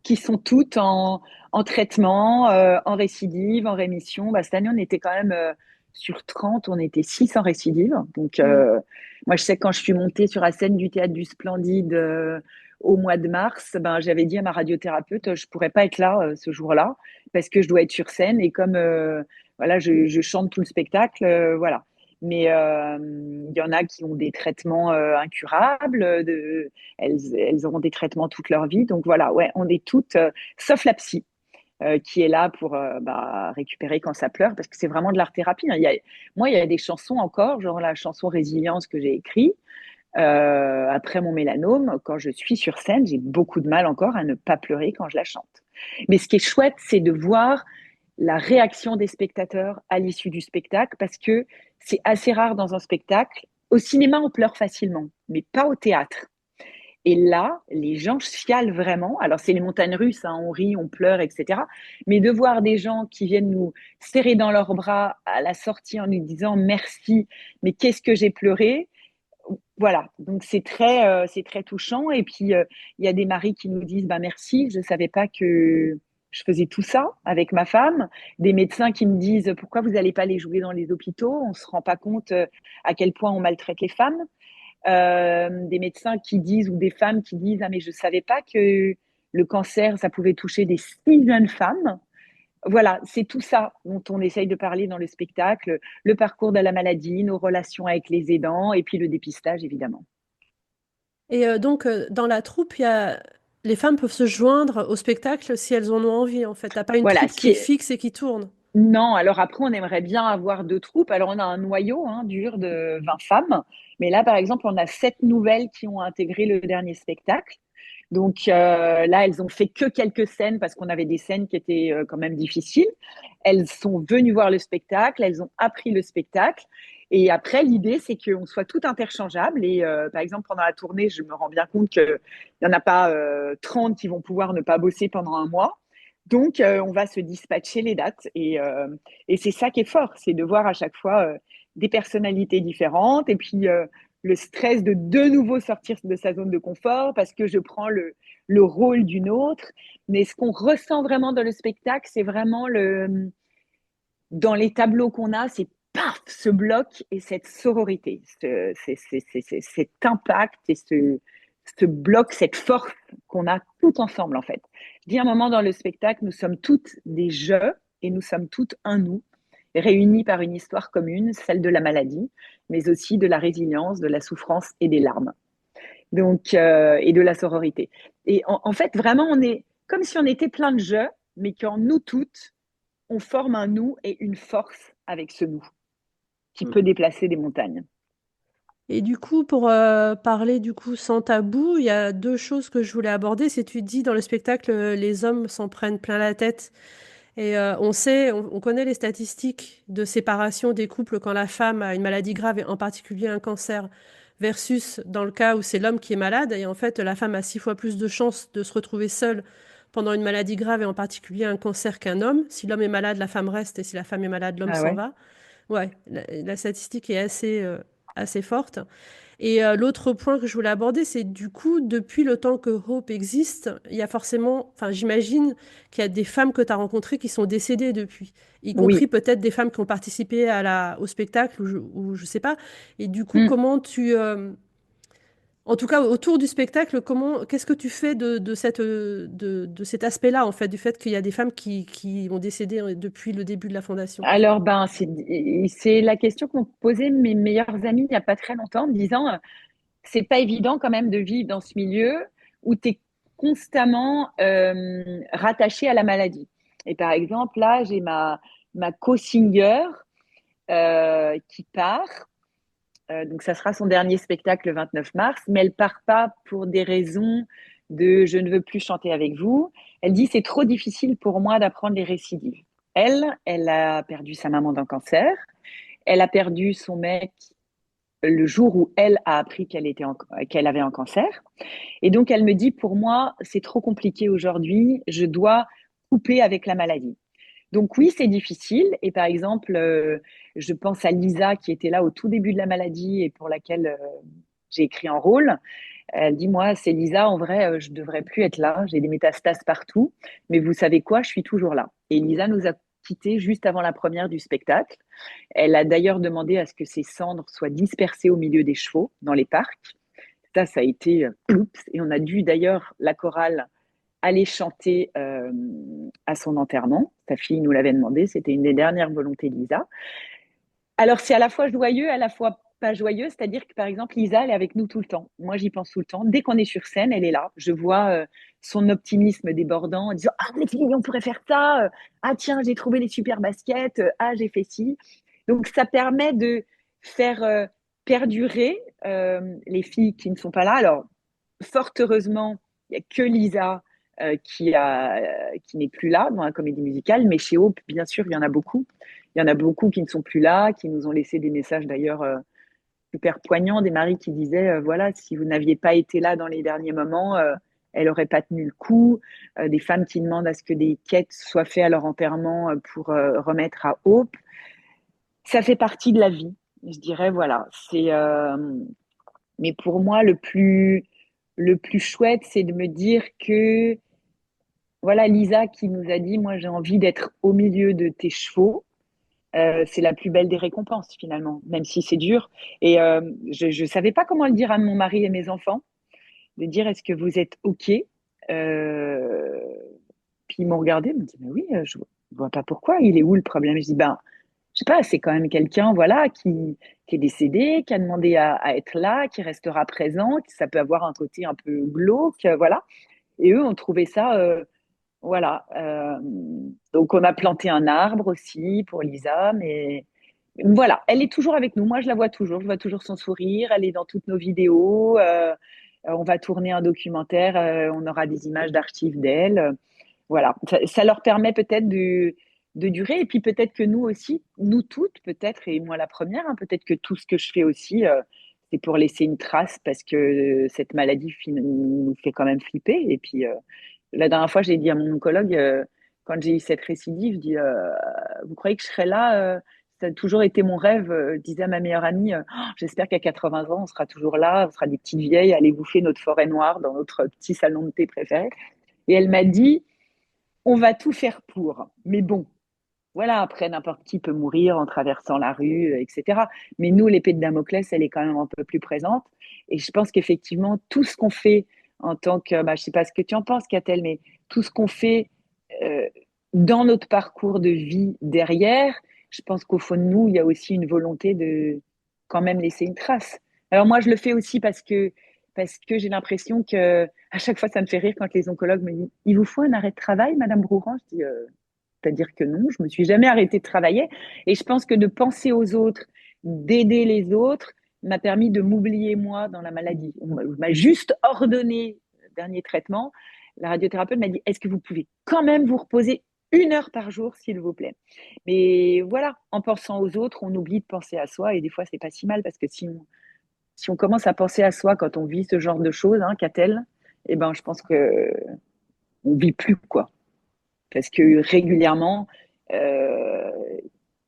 Qui sont toutes en traitement, en récidive, en rémission. Bah, cette année, on était quand même sur 30, on était 6 en récidive. Donc, moi, je sais que quand je suis montée sur la scène du Théâtre du Splendide au mois de mars, ben, j'avais dit à ma radiothérapeute, je pourrais pas être là ce jour-là parce que je dois être sur scène. Et comme voilà, je chante tout le spectacle, voilà. Mais il y en a qui ont des traitements incurables, elles auront des traitements toute leur vie. Donc voilà, ouais, on est toutes, sauf la psy, qui est là pour récupérer quand ça pleure, parce que c'est vraiment de l'art-thérapie. Hein. Moi, il y a des chansons encore, genre la chanson Résilience que j'ai écrite après mon mélanome. Quand je suis sur scène, j'ai beaucoup de mal encore à ne pas pleurer quand je la chante. Mais ce qui est chouette, c'est de voir la réaction des spectateurs à l'issue du spectacle, parce que c'est assez rare dans un spectacle. Au cinéma, on pleure facilement, mais pas au théâtre. Et là, les gens chialent vraiment. Alors, c'est les montagnes russes, hein, on rit, on pleure, etc. Mais de voir des gens qui viennent nous serrer dans leurs bras à la sortie en nous disant merci, mais qu'est-ce que j'ai pleuré. Voilà, donc c'est très touchant. Et puis, il y a des maris qui nous disent bah, merci, je ne savais pas que je faisais tout ça avec ma femme. Des médecins qui me disent pourquoi vous n'allez pas les jouer dans les hôpitaux, on ne se rend pas compte à quel point on maltraite les femmes. Des médecins qui disent, ou des femmes qui disent ah mais je savais pas que le cancer ça pouvait toucher des si jeunes femmes. Voilà, c'est tout ça dont on essaye de parler dans le spectacle, le parcours de la maladie, nos relations avec les aidants et puis le dépistage évidemment. Et donc dans la troupe, les femmes peuvent se joindre au spectacle si elles en ont envie en fait. T'as pas une Voilà, troupe qui est fixe et qui tourne. non, alors après, on aimerait bien avoir 2 troupes. Alors, on a un noyau dur de 20 femmes. Mais là, par exemple, on a 7 nouvelles qui ont intégré le dernier spectacle. Donc là, elles ont fait que quelques scènes parce qu'on avait des scènes qui étaient quand même difficiles. Elles sont venues voir le spectacle, elles ont appris le spectacle. Et après, l'idée, c'est qu'on soit toutes interchangeables. Et par exemple, pendant la tournée, je me rends bien compte qu'il n'y en a pas 30 qui vont pouvoir ne pas bosser pendant un mois. Donc, on va se dispatcher les dates et c'est ça qui est fort, c'est de voir à chaque fois des personnalités différentes et puis le stress de nouveau sortir de sa zone de confort parce que je prends le rôle d'une autre. Mais ce qu'on ressent vraiment dans le spectacle, c'est vraiment dans les tableaux qu'on a, c'est paf, ce bloc et cette sororité, cet impact et ce bloc, cette force qu'on a tout ensemble en fait. Je dis à un moment dans le spectacle, nous sommes toutes des je et nous sommes toutes un nous, réunis par une histoire commune, celle de la maladie, mais aussi de la résilience, de la souffrance et des larmes. Donc, et de la sororité. Et en fait, vraiment, on est comme si on était plein de je, mais qu'en nous toutes, on forme un nous et une force avec ce nous qui peut déplacer des montagnes. Et du coup, pour parler du coup sans tabou, il y a deux choses que je voulais aborder. C'est tu dis dans le spectacle, les hommes s'en prennent plein la tête. Et on sait, on connaît les statistiques de séparation des couples quand la femme a une maladie grave, et en particulier un cancer, versus dans le cas où c'est l'homme qui est malade. Et en fait, la femme a 6 fois plus de chances de se retrouver seule pendant une maladie grave, et en particulier un cancer qu'un homme. Si l'homme est malade, la femme reste, et si la femme est malade, l'homme Ah s'en ouais. va. Ouais, la statistique est assez forte. Et l'autre point que je voulais aborder, c'est du coup, depuis le temps que Hope existe, il y a forcément, enfin, j'imagine qu'il y a des femmes que tu as rencontrées qui sont décédées depuis, y compris Oui. peut-être des femmes qui ont participé au spectacle ou je sais pas. Et du coup, Mm. comment en tout cas, autour du spectacle, qu'est-ce que tu fais de cet aspect-là, en fait, du fait qu'il y a des femmes qui ont décédé depuis le début de la fondation? Alors, ben, c'est la question qu'ont posée mes meilleurs amis il n'y a pas très longtemps, en me disant, c'est pas évident quand même de vivre dans ce milieu où tu es constamment rattaché à la maladie. Et par exemple, là, j'ai ma co-singer qui part. Donc, ça sera son dernier spectacle le 29 mars, mais elle part pas pour des raisons de je ne veux plus chanter avec vous. Elle dit c'est trop difficile pour moi d'apprendre les récidives. Elle a perdu sa maman d'un cancer. Elle a perdu son mec le jour où elle a appris qu'elle avait un cancer. Et donc, elle me dit, pour moi, c'est trop compliqué aujourd'hui, je dois couper avec la maladie. Donc oui, c'est difficile. Et par exemple, je pense à Lisa qui était là au tout début de la maladie et pour laquelle j'ai écrit un rôle. Elle dit, moi, c'est Lisa, en vrai, je ne devrais plus être là. J'ai des métastases partout. Mais vous savez quoi, je suis toujours là. Et Lisa nous a quittés juste avant la première du spectacle. Elle a d'ailleurs demandé à ce que ses cendres soient dispersées au milieu des chevaux dans les parcs. Ça a été oups. Et on a dû d'ailleurs, la chorale, aller chanter à son enterrement. Sa fille nous l'avait demandé, c'était une des dernières volontés de Lisa. Alors, c'est à la fois joyeux, à la fois pas joyeux, c'est-à-dire que par exemple, Lisa, elle est avec nous tout le temps. Moi, j'y pense tout le temps. Dès qu'on est sur scène, elle est là. Je vois son optimisme débordant en disant ah, les filles, on pourrait faire ça. Ah, tiens, j'ai trouvé les super baskets. Ah, j'ai fait ci. Donc, ça permet de faire perdurer les filles qui ne sont pas là. Alors, fort heureusement, il n'y a que Lisa qui n'est plus là dans la comédie musicale, mais chez Hope, bien sûr, il y en a beaucoup. Il y en a beaucoup qui ne sont plus là, qui nous ont laissé des messages d'ailleurs super poignants, des maris qui disaient voilà, si vous n'aviez pas été là dans les derniers moments, elle n'aurait pas tenu le coup. Des femmes qui demandent à ce que des quêtes soient faites à leur enterrement pour remettre à Hope. Ça fait partie de la vie, je dirais, voilà. Mais pour moi, le plus chouette, c'est de me dire que, voilà, Lisa qui nous a dit, moi, j'ai envie d'être au milieu de tes chevaux. C'est la plus belle des récompenses, finalement, même si c'est dur. Et je ne savais pas comment le dire à mon mari et mes enfants, de dire, est-ce que vous êtes OK Puis ils m'ont regardé, ils m'ont dit, mais oui, je ne vois pas pourquoi, il est où le problème? Je dis, ben, je sais pas, c'est quand même quelqu'un, voilà, qui est décédé, qui a demandé à être là, qui restera présent, que ça peut avoir un côté un peu glauque, voilà. Et eux ont trouvé ça, voilà. Donc on a planté un arbre aussi pour Lisa, mais voilà, elle est toujours avec nous. Moi, je la vois toujours, je vois toujours son sourire. Elle est dans toutes nos vidéos. On va tourner un documentaire, on aura des images d'archives d'elle. Voilà, ça leur permet peut-être de durer. Et puis peut-être que nous aussi, nous toutes, peut-être, et moi la première, hein, peut-être que tout ce que je fais aussi, c'est pour laisser une trace parce que cette maladie nous fait quand même flipper. Et puis la dernière fois, j'ai dit à mon oncologue, quand j'ai eu cette récidive, je dis, vous croyez que je serai là ça a toujours été mon rêve, je disais à ma meilleure amie, oh, j'espère qu'à 80 ans, on sera toujours là, on sera des petites vieilles, à aller bouffer notre forêt noire dans notre petit salon de thé préféré. Et elle m'a dit, on va tout faire pour. Mais bon, voilà, après, n'importe qui peut mourir en traversant la rue, etc. Mais nous, l'épée de Damoclès, elle est quand même un peu plus présente. Et je pense qu'effectivement, tout ce qu'on fait en tant que, bah, je ne sais pas ce que tu en penses, Catel, mais tout ce qu'on fait euh, dans notre parcours de vie derrière, je pense qu'au fond de nous, il y a aussi une volonté de quand même laisser une trace. Alors moi, je le fais aussi parce que j'ai l'impression que à chaque fois, ça me fait rire quand les oncologues me disent, il vous faut un arrêt de travail, Madame Brouran? Je dis, c'est-à-dire que non, je me suis jamais arrêtée de travailler. Et je pense que de penser aux autres, d'aider les autres, m'a permis de m'oublier moi dans la maladie. On m'a juste ordonné le dernier traitement. La radiothérapeute m'a dit, est-ce que vous pouvez quand même vous reposer 1 heure par jour, s'il vous plaît. Mais voilà, en pensant aux autres, on oublie de penser à soi. Et des fois, c'est pas si mal parce que si on commence à penser à soi quand on vit ce genre de choses, hein, qu'a-t-elle, eh ben, je pense que on vit plus, quoi. Parce que régulièrement, euh,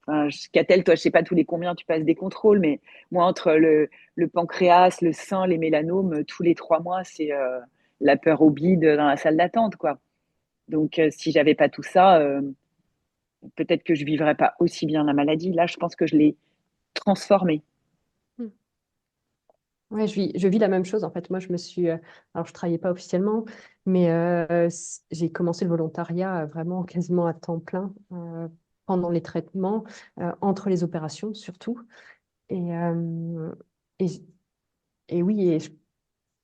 enfin, Catel, toi, je sais pas tous les combien tu passes des contrôles, mais moi, entre le pancréas, le sein, les mélanomes, tous les 3 mois, c'est la peur au bide dans la salle d'attente, quoi. Donc, si j'avais pas tout ça, peut-être que je vivrais pas aussi bien la maladie. Là, je pense que je l'ai transformée. Hmm. Ouais, je vis la même chose en fait. Moi, alors je travaillais pas officiellement, mais j'ai commencé le volontariat vraiment quasiment à temps plein pendant les traitements, entre les opérations surtout. Et, et, et oui,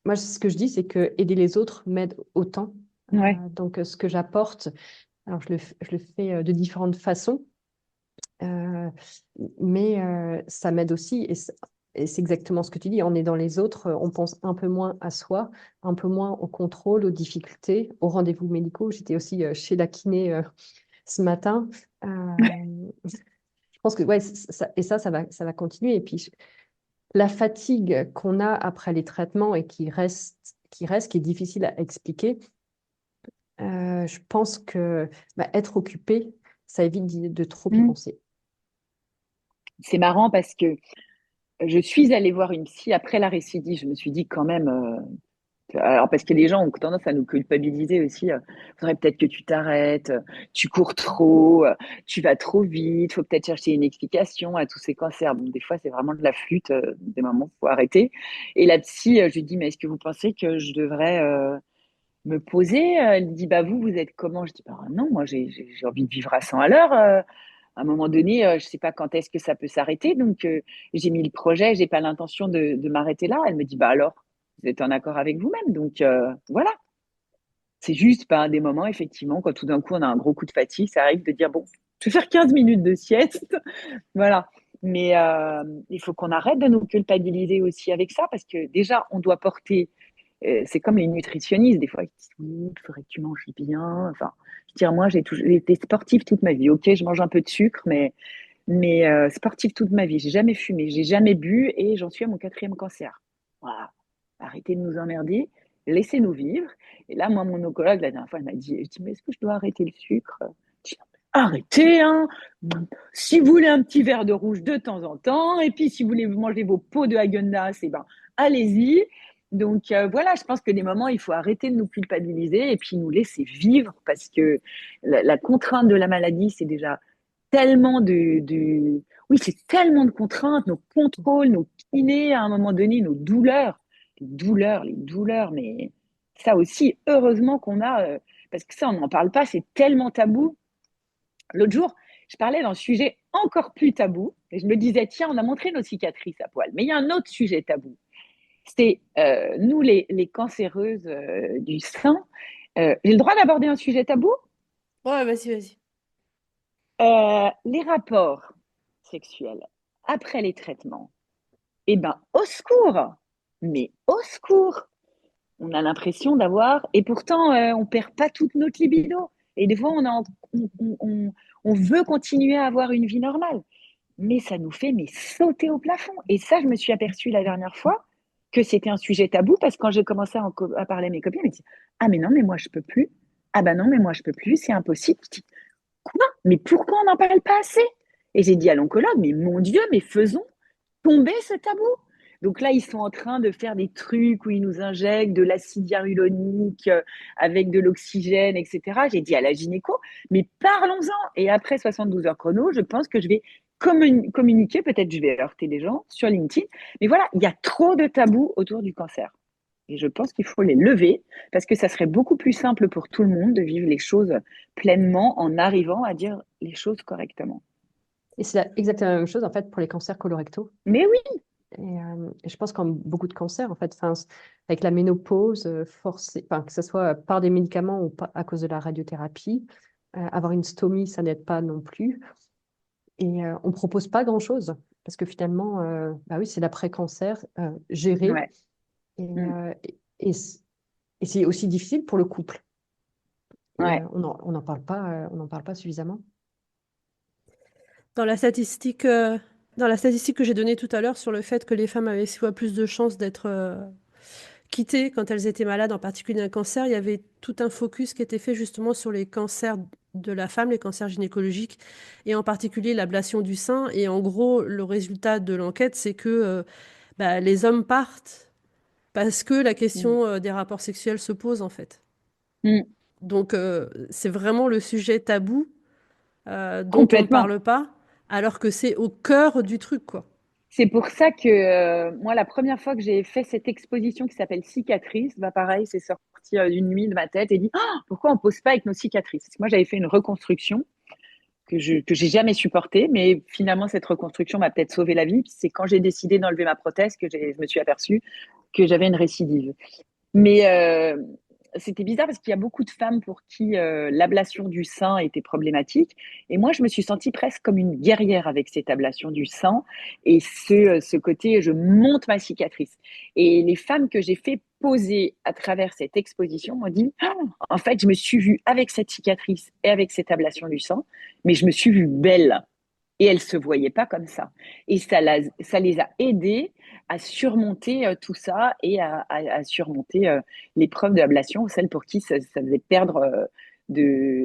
moi, ce que je dis, c'est que aider les autres m'aide autant. Ouais. Donc, ce que j'apporte, alors je le fais de différentes façons, euh, mais ça m'aide aussi. Et c'est exactement ce que tu dis. En aidant les autres, on pense un peu moins à soi, un peu moins au contrôle, aux difficultés, aux rendez-vous médicaux. J'étais aussi chez la kiné ce matin. Je pense que ouais, ça va continuer. Et puis, la fatigue qu'on a après les traitements et qui est difficile à expliquer, je pense que être occupé, ça évite de trop y Mm. penser. C'est marrant parce que je suis allée voir une psy après la récidive. Je me suis dit quand même, alors, parce que les gens ont tendance à nous culpabiliser aussi. Faudrait peut-être que tu t'arrêtes, tu cours trop, tu vas trop vite, faut peut-être chercher une explication à tous ces cancers. Bon, des fois, c'est vraiment de la flûte, des moments, faut arrêter. Et la psy, je lui dis, mais est-ce que vous pensez que je devrais me poser? Elle dit, bah vous êtes comment? Je dis, bah non, moi j'ai envie de vivre à 100 à l'heure. À un moment donné, je sais pas quand est-ce que ça peut s'arrêter. Donc, j'ai mis le projet, j'ai pas l'intention de m'arrêter là. Elle me dit, bah alors, vous êtes en accord avec vous-même. Donc, voilà. C'est juste pas des moments, effectivement, quand tout d'un coup on a un gros coup de fatigue, ça arrive de dire, bon, je vais faire 15 minutes de sieste. Voilà. Mais il faut qu'on arrête de nous culpabiliser aussi avec ça, parce que déjà, on doit porter, c'est comme les nutritionnistes, des fois, ils disent, oui, il faudrait que tu manges bien. Enfin, je veux dire, moi, j'ai été sportive toute ma vie. Ok, je mange un peu de sucre, mais sportive toute ma vie. J'ai jamais fumé, j'ai jamais bu et j'en suis à mon 4e cancer. Voilà. Arrêtez de nous emmerder, laissez-nous vivre. Et là, moi, mon oncologue, la dernière fois, elle m'a dit, je dis, mais est-ce que je dois arrêter le sucre? Je dis, arrêtez, hein. Si vous voulez un petit verre de rouge de temps en temps, et puis si vous voulez manger vos pots de Häagen-Dazs, eh ben, allez-y. Donc voilà, je pense que des moments, il faut arrêter de nous culpabiliser et puis nous laisser vivre parce que la contrainte de la maladie, c'est déjà tellement oui, c'est tellement de contraintes, nos contrôles, nos kinés, à un moment donné, nos douleurs, les douleurs, mais ça aussi, heureusement qu'on a, parce que ça, on n'en parle pas, c'est tellement tabou. L'autre jour, je parlais d'un sujet encore plus tabou, et je me disais, tiens, on a montré nos cicatrices à poil, mais il y a un autre sujet tabou. C'est nous, les cancéreuses du sein. J'ai le droit d'aborder un sujet tabou? Ouais, vas-y, vas-y. Les rapports sexuels après les traitements, eh ben, au secours! Mais au secours! On a l'impression d'avoir, et pourtant, on perd pas toute notre libido. Et des fois, on veut continuer à avoir une vie normale. Mais ça nous fait sauter au plafond. Et ça, je me suis aperçue la dernière fois que c'était un sujet tabou parce que quand j'ai commencé à parler à mes copines, elles me disaient, ah, mais non, mais moi, je peux plus. Ah, ben non, mais moi, je peux plus, c'est impossible. Je dis, quoi? Mais pourquoi on n'en parle pas assez? Et j'ai dit à l'oncologue, mais mon Dieu, mais faisons tomber ce tabou. Donc là, ils sont en train de faire des trucs où ils nous injectent de l'acide hyaluronique avec de l'oxygène, etc. J'ai dit à la gynéco, mais parlons-en. Et après 72 heures chrono, je pense que je vais communiquer, peut-être je vais heurter des gens sur LinkedIn. Mais voilà, il y a trop de tabous autour du cancer. Et je pense qu'il faut les lever parce que ça serait beaucoup plus simple pour tout le monde de vivre les choses pleinement en arrivant à dire les choses correctement. Et c'est exactement la même chose en fait pour les cancers colorectaux. Mais oui, Et je pense qu'en beaucoup de cancers, en fait, avec la ménopause forcée, enfin, que ce soit par des médicaments ou à cause de la radiothérapie, avoir une stomie, ça n'aide pas non plus. Et on ne propose pas grand-chose parce que finalement, bah oui, c'est l'après-cancer géré. ouais. Et, Mm. et c'est aussi difficile pour le couple. Et Ouais. on n'en parle pas suffisamment. Dans la statistique, dans la statistique que j'ai donnée tout à l'heure sur le fait que les femmes avaient 6 fois plus de chances d'être quittées quand elles étaient malades, en particulier d'un cancer, il y avait tout un focus qui était fait justement sur les cancers de la femme, les cancers gynécologiques, et en particulier l'ablation du sein. Et en gros, le résultat de l'enquête, c'est que bah, les hommes partent parce que la Mm. question des rapports sexuels se pose en fait. Mm. Donc c'est vraiment le sujet tabou dont on ne Complètement. parle pas, alors que c'est au cœur du truc, quoi. C'est pour ça que moi, la première fois que j'ai fait cette exposition qui s'appelle Cicatrices, bah pareil, c'est sorti d'une nuit de ma tête et dit ah, pourquoi on pose pas avec nos cicatrices? Parce que moi, j'avais fait une reconstruction que j'ai jamais supportée, mais finalement, cette reconstruction m'a peut-être sauvé la vie. C'est quand j'ai décidé d'enlever ma prothèse que je me suis aperçue que j'avais une récidive. Mais c'était bizarre parce qu'il y a beaucoup de femmes pour qui l'ablation du sein était problématique. Et moi, je me suis sentie presque comme une guerrière avec cette ablation du sein et ce côté, je monte ma cicatrice. Et les femmes que j'ai fait poser à travers cette exposition m'ont dit, ah, en fait, je me suis vue avec cette cicatrice et avec cette ablation du sein, mais je me suis vue belle. Et elles ne se voyaient pas comme ça. Et ça les a aidées à surmonter tout ça et à surmonter l'épreuve de l'ablation, celles pour qui ça faisait perdre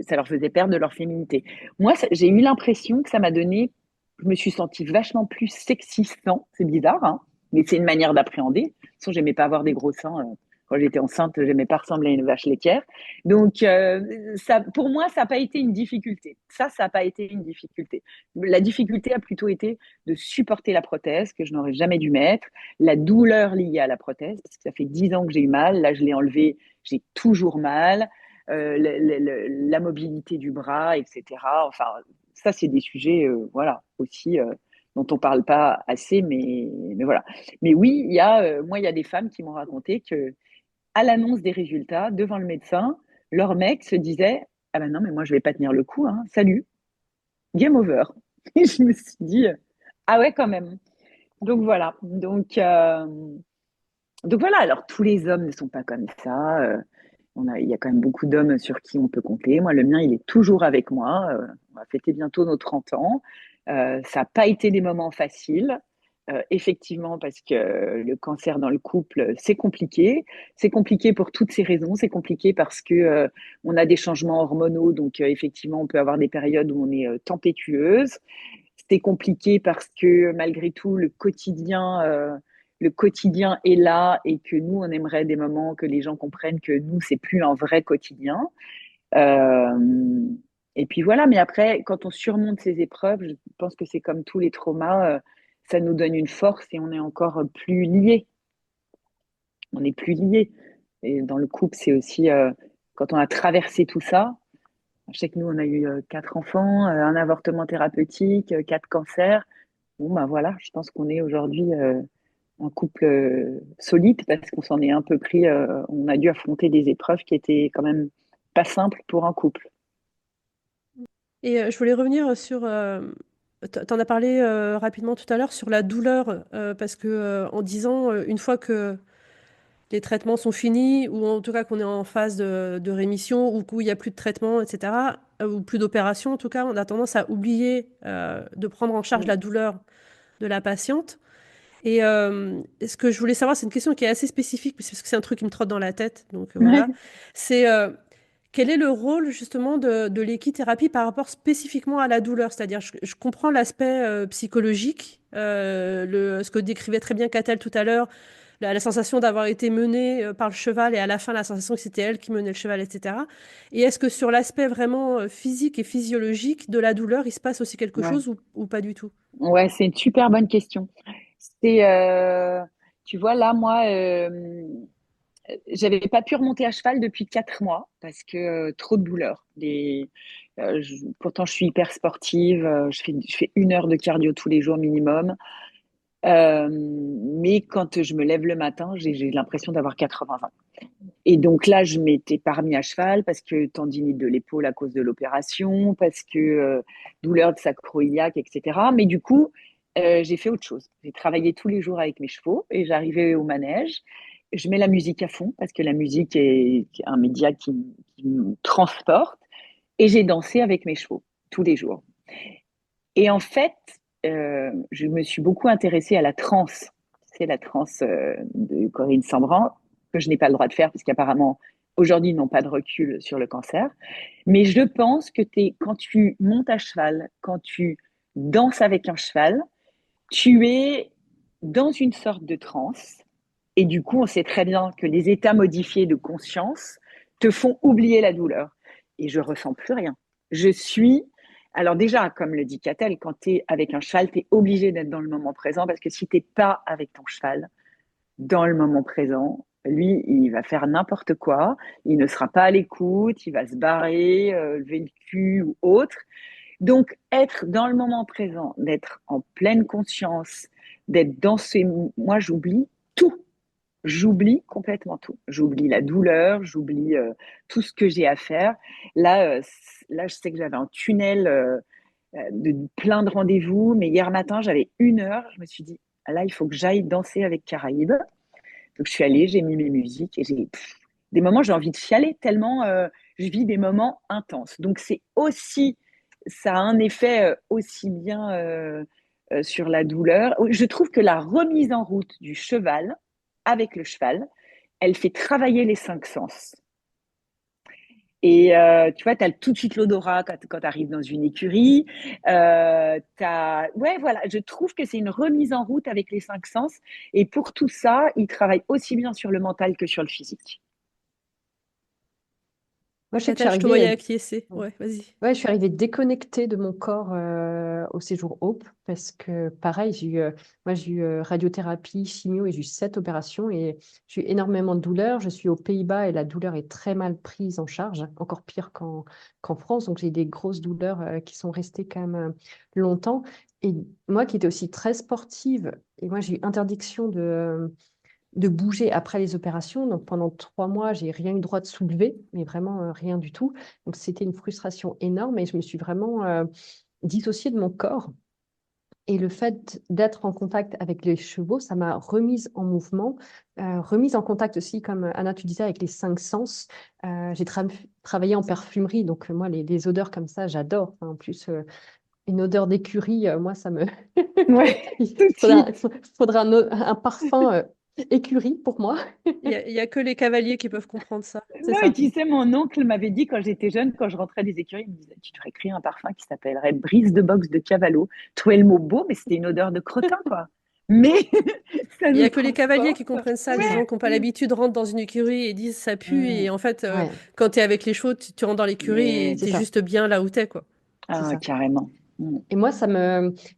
ça leur faisait perdre de leur féminité. Moi, j'ai eu l'impression que ça m'a donné, je me suis sentie vachement plus sexistant, c'est bizarre, hein, mais c'est une manière d'appréhender. De toute façon, j'aimais pas avoir des gros seins. Quand j'étais enceinte, j'aimais pas ressembler à une vache laitière. Donc, ça, pour moi, ça n'a pas été une difficulté. Ça n'a pas été une difficulté. La difficulté a plutôt été de supporter la prothèse que je n'aurais jamais dû mettre, la douleur liée à la prothèse, parce que ça fait 10 ans que j'ai eu mal. Là, je l'ai enlevée, j'ai toujours mal. La mobilité du bras, etc. Enfin, ça, c'est des sujets, voilà, aussi dont on parle pas assez, mais voilà. Mais oui, moi, il y a des femmes qui m'ont raconté que à l'annonce des résultats, devant le médecin, leur mec se disait, ah ben non, mais moi, je vais pas tenir le coup, hein. Salut, game over. Et je me suis dit, ah ouais, quand même. Donc voilà. Donc voilà. Alors tous les hommes ne sont pas comme ça. Il y a quand même beaucoup d'hommes sur qui on peut compter. Moi, le mien, il est toujours avec moi. On va fêter bientôt nos 30 ans. Ça n'a pas été des moments faciles. Effectivement, parce que le cancer dans le couple, c'est compliqué. C'est compliqué pour toutes ces raisons. C'est compliqué parce que on a des changements hormonaux, donc effectivement, on peut avoir des périodes où on est tempétueuse. C'était compliqué parce que malgré tout, le quotidien est là et que nous, on aimerait des moments que les gens comprennent que nous, c'est plus un vrai quotidien. Euh, et puis voilà, mais après, quand on surmonte ces épreuves, je pense que c'est comme tous les traumas, ça nous donne une force et on est encore plus liés. On est plus liés. Et dans le couple, c'est aussi quand on a traversé tout ça. Je sais que nous, on a eu 4 enfants, un avortement thérapeutique, 4 cancers. Bon, ben voilà, je pense qu'on est aujourd'hui un couple solide parce qu'on s'en est un peu pris, on a dû affronter des épreuves qui étaient quand même pas simples pour un couple. Et je voulais revenir sur, t'en as parlé rapidement tout à l'heure, sur la douleur, parce que en disant, une fois que les traitements sont finis, ou en tout cas qu'on est en phase de rémission, ou qu'il n'y a plus de traitement, etc., ou plus d'opération, en tout cas, on a tendance à oublier de prendre en charge Mm. la douleur de la patiente. Et ce que je voulais savoir, c'est une question qui est assez spécifique, parce que c'est un truc qui me trotte dans la tête, donc voilà. C'est Quel est le rôle justement de l'équithérapie par rapport spécifiquement à la douleur? C'est-à-dire, je comprends l'aspect psychologique, ce que décrivait très bien Catel tout à l'heure, la sensation d'avoir été menée par le cheval et à la fin la sensation que c'était elle qui menait le cheval, etc. Et est-ce que sur l'aspect vraiment physique et physiologique de la douleur, il se passe aussi quelque Ouais, chose ou pas du tout? ouais, c'est une super bonne question. C'est, tu vois, là, moi, j'avais pas pu remonter à cheval depuis 4 mois parce que trop de douleurs. Pourtant, je suis hyper sportive. Je fais 1 heure de cardio tous les jours minimum. Mais quand je me lève le matin, j'ai l'impression d'avoir 80 ans. Et donc là, je m'étais pas remis à cheval parce que tendinite de l'épaule à cause de l'opération, parce que douleur de sacro-iliaque, etc. Mais du coup, j'ai fait autre chose. J'ai travaillé tous les jours avec mes chevaux et j'arrivais au manège. Je mets la musique à fond parce que la musique est un média qui me transporte. Et j'ai dansé avec mes chevaux tous les jours. Et en fait, je me suis beaucoup intéressée à la transe. C'est la transe de Corinne Sambran, que je n'ai pas le droit de faire, parce qu'apparemment, aujourd'hui, ils n'ont pas de recul sur le cancer. Mais je pense que quand tu montes à cheval, quand tu danses avec un cheval, tu es dans une sorte de transe. Et du coup, on sait très bien que les états modifiés de conscience te font oublier la douleur. Et je ressens plus rien. Je suis. Alors déjà, comme le dit Catel, quand tu es avec un cheval, tu es obligé d'être dans le moment présent parce que si tu n'es pas avec ton cheval dans le moment présent, lui, il va faire n'importe quoi, il ne sera pas à l'écoute, il va se barrer, lever le cul ou autre. Donc, être dans le moment présent, d'être en pleine conscience, d'être dans ces... Moi, j'oublie tout. J'oublie complètement tout. J'oublie la douleur, j'oublie tout ce que j'ai à faire. Là, là, je sais que j'avais un tunnel de plein de rendez-vous, mais hier matin, j'avais 1 heure. Je me suis dit, là, il faut que j'aille danser avec Caraïbes. Donc, je suis allée, j'ai mis mes musiques et j'ai des moments, j'ai envie de chialer tellement je vis des moments intenses. Donc, c'est aussi, ça a un effet aussi bien sur la douleur. Je trouve que la remise en route du cheval, avec le cheval, elle fait travailler les 5 sens. Et tu vois, tu as tout de suite l'odorat quand tu arrives dans une écurie. Ouais, voilà, je trouve que c'est une remise en route avec les 5 sens. Et pour tout ça, il travaille aussi bien sur le mental que sur le physique. Moi, je sais que je suis Catel, je te voyais arrivée. acquiescer. Ouais, vas-y. Ouais, je suis arrivée déconnectée de mon corps au séjour Hope parce que, pareil, j'ai eu radiothérapie, chimio et j'ai eu 7 opérations et j'ai eu énormément de douleurs. Je suis aux Pays-Bas et la douleur est très mal prise en charge, encore pire qu'en France. Donc, j'ai des grosses douleurs qui sont restées quand même longtemps. Et moi qui étais aussi très sportive, et moi, j'ai eu interdiction de bouger après les opérations. Donc pendant 3 mois, j'ai rien eu le droit de soulever, mais vraiment rien du tout. Donc c'était une frustration énorme et je me suis vraiment dissociée de mon corps. Et le fait d'être en contact avec les chevaux, ça m'a remise en mouvement, remise en contact aussi, comme Anna, tu disais, avec les 5 sens. J'ai travaillé en parfumerie, donc moi, les odeurs comme ça, j'adore. Enfin, en plus, une odeur d'écurie, moi, ça me... Ouais, Il tout de faudra, suite. faudra un parfum écurie pour moi. Il y a que les cavaliers qui peuvent comprendre ça. C'est Non, et ça. tu sais, mon oncle m'avait dit quand j'étais jeune, quand je rentrais des écuries, il me disait, tu devrais créer un parfum qui s'appellerait Brise de boxe de Cavallo. Je trouvais le mot beau, mais c'était une odeur de crottin, quoi. Mais ça Il y nous a que les cavaliers qui transporte. comprennent ça. C'est Les gens ça. qui n'ont pas l'habitude rentrent dans une écurie et disent ça pue. Et Mm. en fait, Ouais, quand tu es avec les chevaux, tu rentres dans l'écurie et Mais, c'est tu es ça, juste bien là où tu es, quoi. c'est ah, ça. carrément. Mm. Et moi,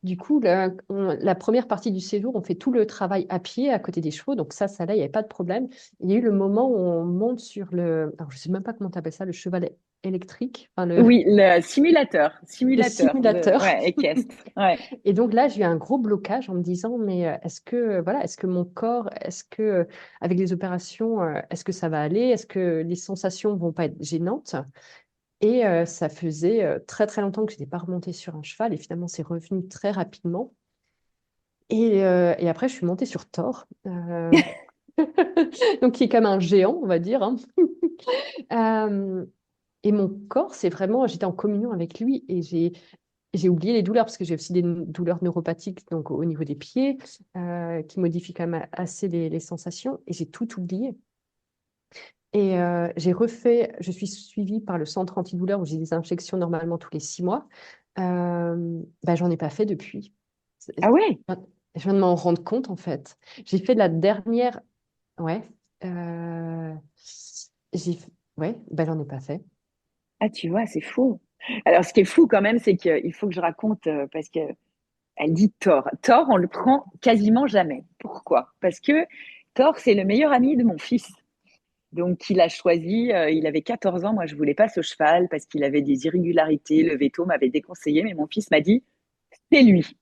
du coup, la première partie du séjour, on fait tout le travail à pied à côté des chevaux. Donc ça là, il n'y avait pas de problème. Il y a eu le moment où on monte sur alors je sais même pas comment tu appelles ça, le cheval électrique, enfin Oui, le le simulateur simulateur. ouais, équestre. Ouais. Et donc là, j'ai eu un gros blocage en me disant, mais est-ce que mon corps, avec les opérations, est-ce que ça va aller? Est-ce que les sensations vont pas être gênantes? Et ça faisait très très longtemps que je n'étais pas remontée sur un cheval et finalement c'est revenu très rapidement. Et après je suis montée sur Thor, donc qui est comme un géant, on va dire, hein. Euh, et mon corps, j'étais en communion avec lui et j'ai oublié les douleurs parce que j'ai aussi des douleurs neuropathiques donc au niveau des pieds qui modifient quand même assez les sensations et j'ai tout oublié. Et je suis suivie par le centre antidouleur où j'ai des injections normalement tous les 6 mois. J'en ai pas fait depuis. Ah ouais? Je viens de m'en rendre compte en fait. J'ai fait la dernière. Ouais. euh, Ouais, j'en ai pas fait. Ah, tu vois, c'est fou. Alors, ce qui est fou quand même, c'est qu'il faut que je raconte, parce que elle dit Thor. Thor, on le prend quasiment jamais. Pourquoi? Parce que Thor, c'est le meilleur ami de mon fils. Donc, il a choisi, il avait 14 ans. Moi, je voulais pas ce cheval parce qu'il avait des irrégularités. Le veto m'avait déconseillé, mais mon fils m'a dit, c'est lui.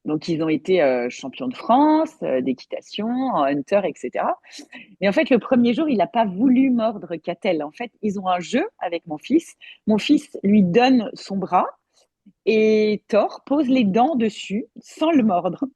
Donc, ils ont été champions de France, d'équitation, en hunter, etc. Mais en fait, le premier jour, il n'a pas voulu mordre Catel. En fait, ils ont un jeu avec mon fils. Mon fils lui donne son bras et Thor pose les dents dessus sans le mordre.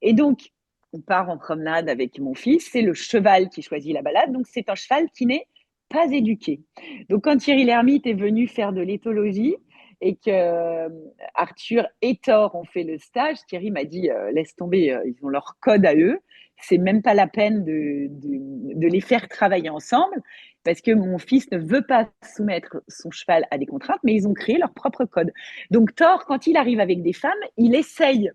Et donc, on part en promenade avec mon fils. C'est le cheval qui choisit la balade. Donc, c'est un cheval qui n'est pas éduqué. Donc, quand Thierry Lhermitte est venu faire de l'éthologie et que Arthur et Thor ont fait le stage, Thierry m'a dit laisse tomber, ils ont leur code à eux. C'est même pas la peine de les faire travailler ensemble parce que mon fils ne veut pas soumettre son cheval à des contraintes, mais ils ont créé leur propre code. Donc Thor, quand il arrive avec des femmes, il essaye.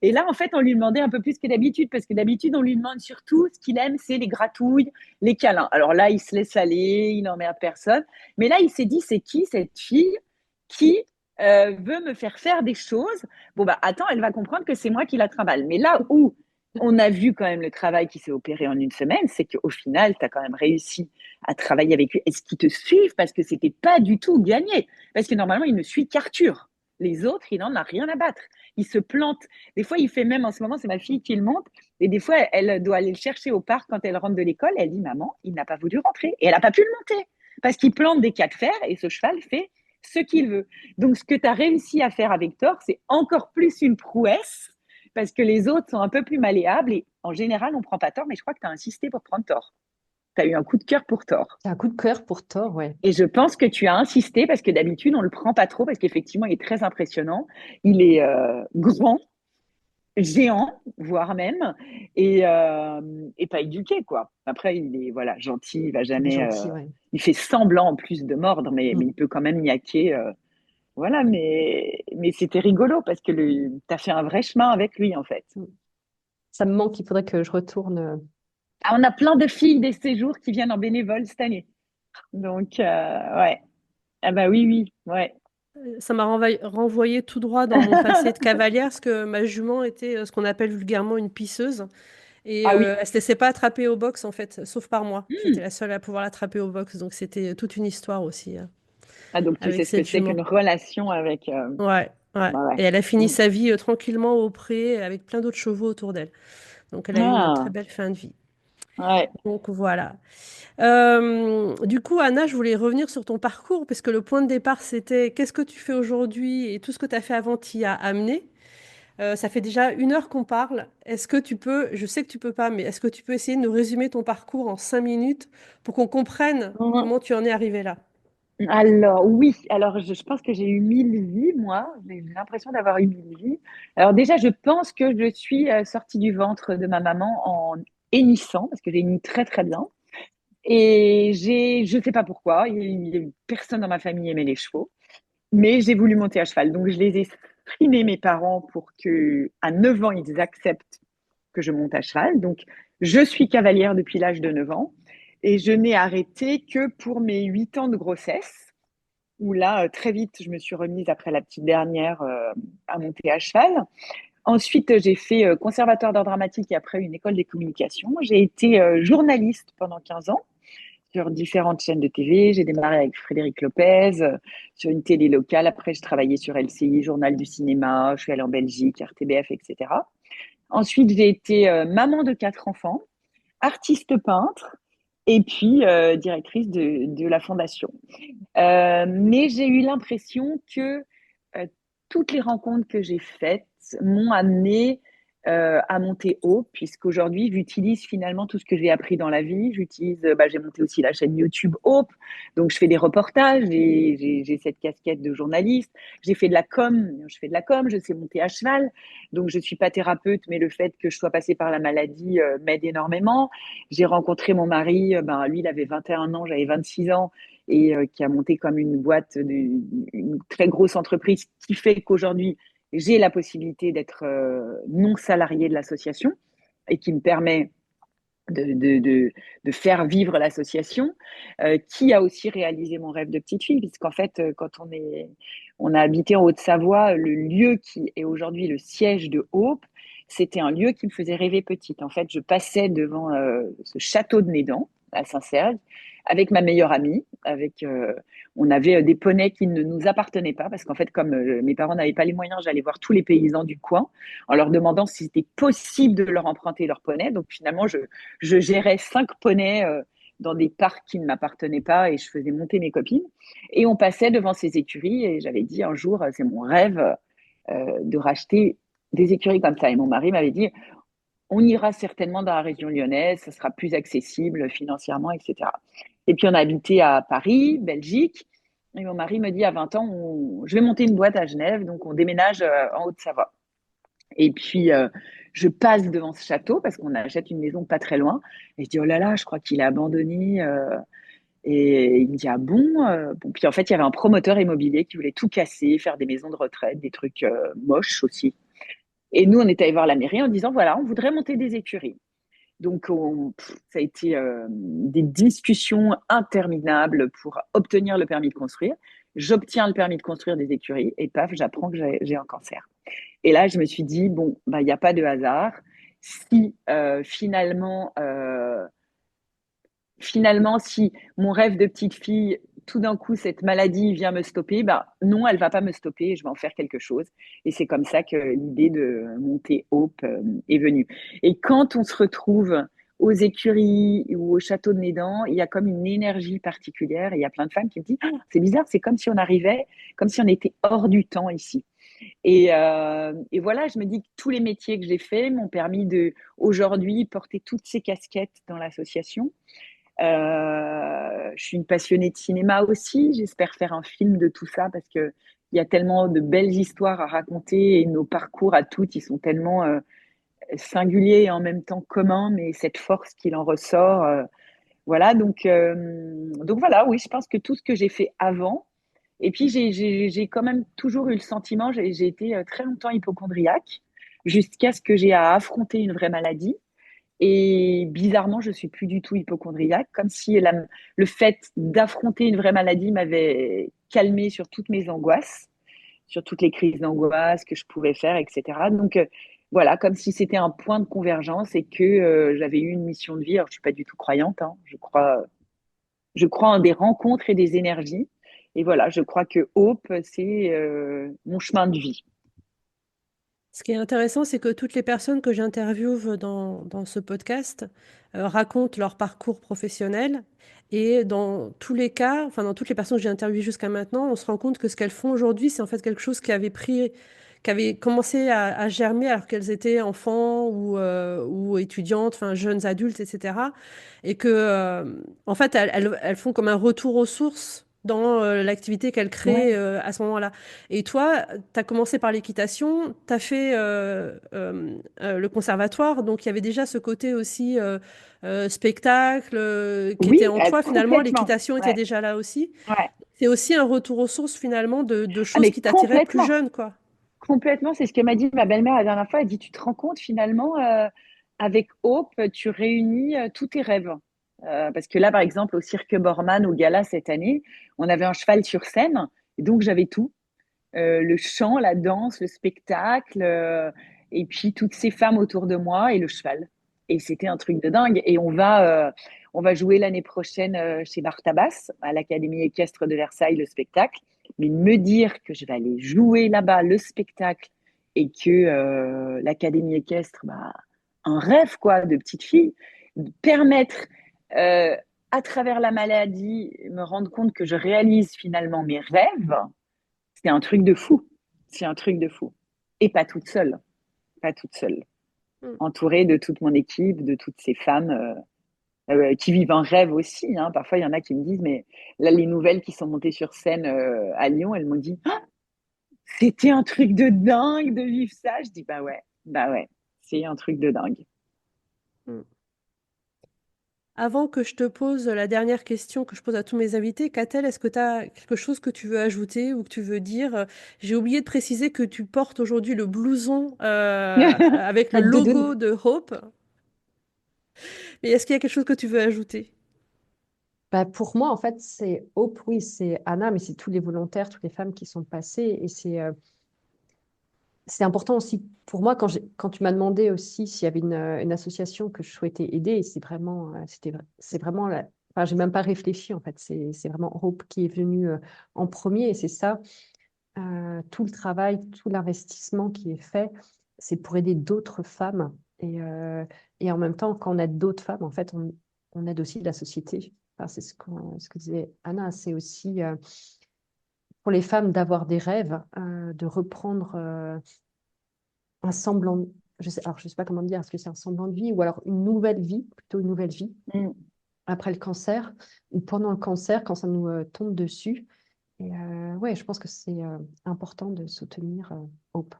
Et là, en fait, on lui demandait un peu plus que d'habitude, parce que d'habitude, on lui demande surtout ce qu'il aime, c'est les gratouilles, les câlins. Alors là, il se laisse aller, il n'emmerde personne. Mais là, il s'est dit, c'est qui cette fille qui veut me faire des choses? Bon, bah attends, elle va comprendre que c'est moi qui la trimballe. Mais là où on a vu quand même le travail qui s'est opéré en une semaine, c'est qu'au final, tu as quand même réussi à travailler avec lui. Est-ce qu'ils te suivent? Parce que c'était pas du tout gagné. Parce que normalement, il ne suit qu'Arthur. Les autres, il n'en a rien à battre. Il se plante. Des fois, il fait même, en ce moment, c'est ma fille qui le monte. Et des fois, elle doit aller le chercher au parc quand elle rentre de l'école. Elle dit, maman, il n'a pas voulu rentrer. Et elle n'a pas pu le monter. Parce qu'il plante des cas de fer et ce cheval fait ce qu'il veut. Donc, ce que tu as réussi à faire avec Thor, c'est encore plus une prouesse parce que les autres sont un peu plus malléables. Et en général, on ne prend pas Thor, mais je crois que tu as insisté pour prendre Thor. Tu as eu un coup de cœur pour Thor. C'est un coup de cœur pour Thor, ouais. Et je pense que tu as insisté parce que d'habitude, on ne le prend pas trop parce qu'effectivement, il est très impressionnant. Il est grand, géant, voire même, et pas éduqué, quoi. Après, il est voilà, gentil, il va Il est jamais. gentil, ouais. Il fait semblant en plus de mordre, mais Mm. il peut quand même niaquer. Voilà, mais c'était rigolo parce que tu as fait un vrai chemin avec lui, en fait. Mm. Ça me manque, il faudrait que je retourne. Ah, on a plein de filles des séjours qui viennent en bénévole cette année. Donc, ouais. Ah, bah oui, oui, ouais. Ça m'a renvoyé tout droit dans mon passé de cavalière, parce que ma jument était ce qu'on appelle vulgairement une pisseuse. Et Ah oui. elle se laissait pas attraper au box, en fait, sauf par moi. Hmm. J'étais la seule à pouvoir l'attraper au box, donc c'était toute une histoire aussi Ah, donc tu avec sais ce que cette c'est jument. qu'une relation avec. Ouais, ouais. Bah ouais. Et elle a fini Hmm. sa vie tranquillement au pré, avec plein d'autres chevaux autour d'elle. Donc elle a eu une très Ah, belle fin de vie. ouais. Donc voilà. Du coup, Anna, je voulais revenir sur ton parcours, parce que le point de départ, c'était qu'est-ce que tu fais aujourd'hui et tout ce que tu as fait avant t'y a amené. Ça fait déjà 1 heure qu'on parle. Est-ce que tu peux, je sais que tu peux pas, mais est-ce que tu peux essayer de nous résumer ton parcours en 5 minutes pour qu'on comprenne Mhm. comment tu en es arrivé là? Alors, oui, alors je pense que j'ai eu 1000 vies, moi. J'ai l'impression d'avoir eu 1000 vies. Alors, déjà, je pense que je suis sortie du ventre de ma maman en hennissant, parce que j'ai henni très, très bien. Et je sais pas pourquoi, personne dans ma famille aimait les chevaux, mais j'ai voulu monter à cheval. Donc, je les ai strimés, mes parents, pour que, à 9 ans, ils acceptent que je monte à cheval. Donc, je suis cavalière depuis l'âge de 9 ans et je n'ai arrêté que pour mes 8 ans de grossesse, où là, très vite, je me suis remise après la petite dernière à monter à cheval. Ensuite, j'ai fait conservatoire d'art dramatique et après une école des communications. J'ai été journaliste pendant 15 ans sur différentes chaînes de TV. J'ai démarré avec Frédéric Lopez sur une télé locale. Après, je travaillais sur LCI, Journal du cinéma. Je suis allée en Belgique, RTBF, etc. Ensuite, j'ai été maman de 4 enfants, artiste peintre et puis directrice de la fondation. Mais j'ai eu l'impression que toutes les rencontres que j'ai faites m'ont amené à monter haut, puisqu'aujourd'hui, j'utilise finalement tout ce que j'ai appris dans la vie. J'ai monté aussi la chaîne YouTube Hope, donc je fais des reportages, j'ai cette casquette de journaliste, j'ai fait de la com, je fais de la com, je sais monter à cheval, donc je suis pas thérapeute, mais le fait que je sois passée par la maladie m'aide énormément. J'ai rencontré mon mari, lui, il avait 21 ans, j'avais 26 ans, et qui a monté comme une boîte, une très grosse entreprise qui fait qu'aujourd'hui, j'ai la possibilité d'être non salarié de l'association et qui me permet de faire vivre l'association, qui a aussi réalisé mon rêve de petite fille, puisqu'en fait, quand on a habité en Haute-Savoie, le lieu qui est aujourd'hui le siège de Hope, c'était un lieu qui me faisait rêver petite. En fait, je passais devant ce château de Nédan, à Saint-Cergue, avec ma meilleure amie, on avait des poneys qui ne nous appartenaient pas, parce qu'en fait, comme mes parents n'avaient pas les moyens, j'allais voir tous les paysans du coin, en leur demandant si c'était possible de leur emprunter leur poney. Donc finalement, je gérais 5 poneys dans des parcs qui ne m'appartenaient pas et je faisais monter mes copines. Et on passait devant ces écuries et j'avais dit un jour, c'est mon rêve de racheter des écuries comme ça. Et mon mari m'avait dit, on ira certainement dans la région lyonnaise, ça sera plus accessible financièrement, etc. Et puis on a habité à Paris, Belgique. Et mon mari me dit à 20 ans, je vais monter une boîte à Genève, donc on déménage en Haute-Savoie. Et puis, je passe devant ce château parce qu'on achète une maison pas très loin. Et je dis, oh là là, je crois qu'il est abandonné. Et il me dit, ah bon. Puis en fait, il y avait un promoteur immobilier qui voulait tout casser, faire des maisons de retraite, des trucs moches aussi. Et nous, on est allé voir la mairie en disant, voilà, on voudrait monter des écuries. Donc, ça a été des discussions interminables pour obtenir le permis de construire. J'obtiens le permis de construire des écuries et paf, j'apprends que j'ai un cancer. Et là, je me suis dit, bon, il n'y a pas de hasard. Si finalement, si mon rêve de petite fille, tout d'un coup, cette maladie vient me stopper, non, elle va pas me stopper, je vais en faire quelque chose. Et c'est comme ça que l'idée de monter Hope est venue. Et quand on se retrouve aux écuries ou au château de Nédan, il y a comme une énergie particulière. Et il y a plein de femmes qui me disent, ah, c'est bizarre, c'est comme si on arrivait, comme si on était hors du temps ici. Et voilà, je me dis que tous les métiers que j'ai faits m'ont permis de, aujourd'hui, porter toutes ces casquettes dans l'association. Je suis une passionnée de cinéma aussi. J'espère faire un film de tout ça parce qu'il y a tellement de belles histoires à raconter et nos parcours à toutes, ils sont tellement singuliers et en même temps communs, mais cette force qu'il en ressort. Voilà, donc voilà, oui, je pense que tout ce que j'ai fait avant, et puis j'ai quand même toujours eu le sentiment, j'ai été très longtemps hypochondriaque, jusqu'à ce que j'ai à affronter une vraie maladie. Et bizarrement, je suis plus du tout hypochondriaque, comme si le fait d'affronter une vraie maladie m'avait calmée sur toutes mes angoisses, sur toutes les crises d'angoisse que je pouvais faire, etc. Donc voilà, comme si c'était un point de convergence et que j'avais eu une mission de vie. Alors, je suis pas du tout croyante, hein. Je crois en des rencontres et des énergies. Et voilà, je crois que Hope, c'est mon chemin de vie. Ce qui est intéressant, c'est que toutes les personnes que j'interviewe dans ce podcast racontent leur parcours professionnel. Et dans tous les cas, enfin dans toutes les personnes que j'ai interviewées jusqu'à maintenant, on se rend compte que ce qu'elles font aujourd'hui, c'est en fait quelque chose qui avait commencé à germer alors qu'elles étaient enfants ou étudiantes, enfin jeunes adultes, etc. Et que, en fait, elles font comme un retour aux sources dans l'activité qu'elles créent Ouais. à ce moment-là. Et toi, tu as commencé par l'équitation, tu as fait le conservatoire, donc il y avait déjà ce côté aussi spectacle qui était Oui, en toi. Finalement, complètement. l'équitation était Ouais, déjà là aussi. ouais. C'est aussi un retour aux sources finalement de Ah, choses mais qui t'attiraient plus complètement. jeune, quoi. Complètement, c'est ce que m'a dit ma belle-mère la dernière fois. Elle dit, tu te rends compte finalement, avec Hope, tu réunis tous tes rêves. Parce que là, par exemple, au Cirque Borman, au gala cette année, on avait un cheval sur scène, et donc j'avais tout. Le chant, la danse, le spectacle, et puis toutes ces femmes autour de moi et le cheval. Et c'était un truc de dingue. Et on va jouer l'année prochaine chez Bartabas, à l'Académie équestre de Versailles, le spectacle. Mais me dire que je vais aller jouer là-bas le spectacle et que l'Académie équestre, un rêve quoi, de petite fille, de permettre euh, à travers la maladie, me rendre compte que je réalise finalement mes rêves, c'est un truc de fou. C'est un truc de fou. Et pas toute seule. Pas toute seule. Mm. entourée de toute mon équipe, de toutes ces femmes qui vivent un rêve aussi. Hein. Parfois, il y en a qui me disent, mais là, les nouvelles qui sont montées sur scène à Lyon, elles m'ont dit, ah, c'était un truc de dingue de vivre ça. Je dis, bah ouais, c'est un truc de dingue. Mm. Avant que je te pose la dernière question que je pose à tous mes invités, Catel, est-ce que tu as quelque chose que tu veux ajouter ou que tu veux dire? J'ai oublié de préciser que tu portes aujourd'hui le blouson avec le La doudoune. logo de Hope. Mais est-ce qu'il y a quelque chose que tu veux ajouter? Bah, pour moi, en fait, c'est Hope, oui, c'est Anna, mais c'est tous les volontaires, toutes les femmes qui sont passées. Et c'est important aussi pour moi, quand tu m'as demandé aussi s'il y avait une association que je souhaitais aider, et c'est vraiment, enfin, j'ai même pas réfléchi, en fait, c'est vraiment Hope qui est venu en premier, et c'est ça, tout le travail, tout l'investissement qui est fait, c'est pour aider d'autres femmes. Et en même temps, quand on aide d'autres femmes, en fait, on aide aussi la société. Enfin, c'est ce que disait Anna, c'est aussi pour les femmes d'avoir des rêves, de reprendre un semblant, alors je sais pas comment dire, est-ce que c'est un semblant de vie ou alors une nouvelle vie, plutôt une nouvelle vie Mm. après le cancer ou pendant le cancer quand ça nous tombe dessus. Et ouais, je pense que c'est important de soutenir Hope.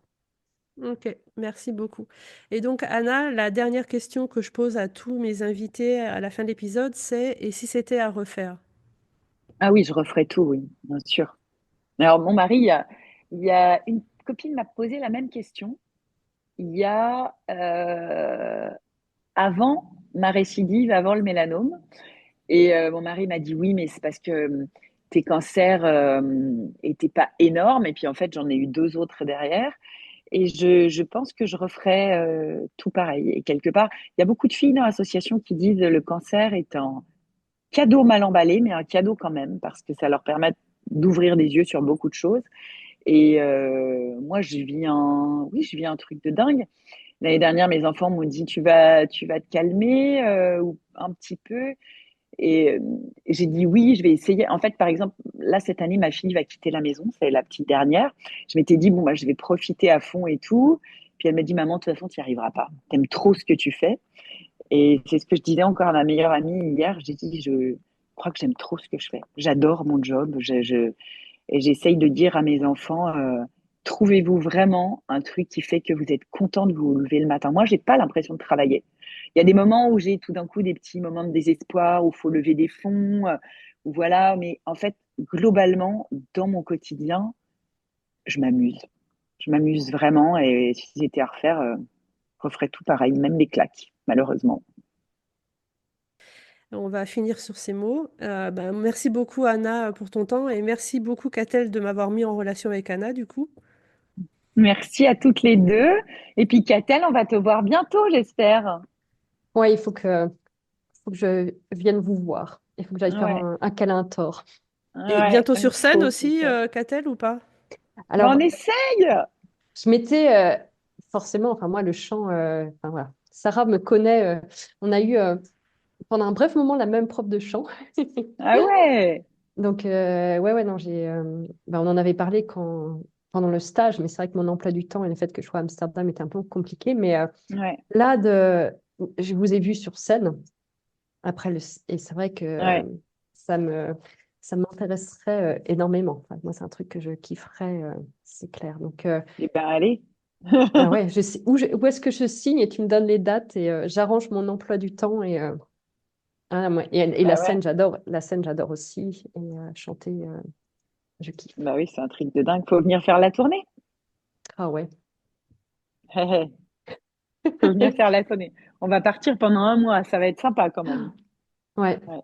Ok, merci beaucoup. Et donc, Anna, la dernière question que je pose à tous mes invités à la fin de l'épisode, c'est et si c'était à refaire? Ah oui, je referai tout, oui, bien sûr. Alors, mon mari, il y a une copine m'a posé la même question. Il y a avant ma récidive, avant le mélanome. Et mon mari m'a dit oui, mais c'est parce que tes cancers étaient pas énormes. Et puis en fait, j'en ai eu deux autres derrière. Et je pense que je referais tout pareil. Et quelque part, il y a beaucoup de filles dans l'association qui disent le cancer est un cadeau mal emballé, mais un cadeau quand même, parce que ça leur permet d'ouvrir des yeux sur beaucoup de choses. Et moi, oui, je vis un truc de dingue. L'année dernière, mes enfants m'ont dit, tu vas te calmer ou un petit peu. Et j'ai dit oui, je vais essayer. En fait, par exemple, là, cette année, ma fille va quitter la maison, c'est la petite dernière. Je m'étais dit, bon, bah, je vais profiter à fond et tout. Puis elle m'a dit, maman, de toute façon, tu n'y arriveras pas. Tu aimes trop ce que tu fais. Et c'est ce que je disais encore à ma meilleure amie hier. J'ai dit, je crois que j'aime trop ce que je fais. J'adore mon job. Et j'essaye de dire à mes enfants, trouvez-vous vraiment un truc qui fait que vous êtes content de vous lever le matin. Moi, j'ai pas l'impression de travailler. Il y a des moments où j'ai tout d'un coup des petits moments de désespoir, où il faut lever des fonds, où voilà. Mais en fait, globalement, dans mon quotidien, je m'amuse. Je m'amuse vraiment. Et si c'était à refaire, je referais tout pareil, même les claques, malheureusement. On va finir sur ces mots. Ben, merci beaucoup, Anna, pour ton temps et merci beaucoup, Catel, de m'avoir mis en relation avec Anna, du coup. Merci à toutes les deux. Et puis, Catel, on va te voir bientôt, j'espère. Ouais, il faut que je vienne vous voir. Il faut que j'aille faire Ouais, un câlin à Thor. Et ouais, bientôt il sur scène faut, c'est aussi, ça. Catel, ou pas? Ben, on Alors, essaye. je m'étais forcément, enfin moi, le chant, enfin voilà. Sarah me connaît. On a eu pendant un bref moment la même prof de chant. Ah ouais. Donc, ouais, non, on en avait parlé pendant le stage, mais c'est vrai que mon emploi du temps et le fait que je sois à Amsterdam était un peu compliqué. Mais Ouais, là, je vous ai vu sur scène et c'est vrai que ouais. ça me, ça m'intéresserait énormément. Enfin, moi, c'est un truc que je kifferais, c'est clair. Donc, Eh ben, allez. ah ouais, je sais, où est-ce que je signe et tu me donnes les dates et j'arrange mon emploi du temps et la Bah scène, ouais. j'adore. La scène, j'adore aussi. Et chanter, je kiffe. Bah oui, c'est un truc de dingue. Faut venir faire la tournée. Ah ouais. Faut venir faire la tournée. On va partir pendant un mois. Ça va être sympa quand même. Ouais. Ouais.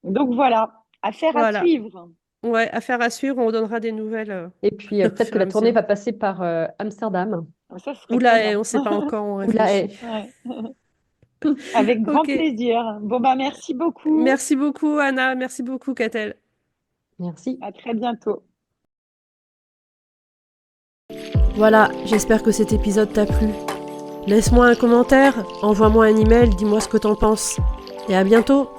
Donc voilà, affaire à Voilà. suivre. Ouais, affaire à suivre, on donnera des nouvelles Et puis au peut-être que fur et à la tournée mesure. va passer par Amsterdam Ça serait trop Oula, bien. on ne sait pas encore, on ou La réfléchit. Haye. Ouais. Avec grand Ok. plaisir. Bon bah merci beaucoup. Merci beaucoup, Anna. Merci beaucoup, Catel. Merci. À très bientôt. Voilà, j'espère que cet épisode t'a plu. Laisse-moi un commentaire, envoie-moi un email, dis-moi ce que t'en penses. Et à bientôt!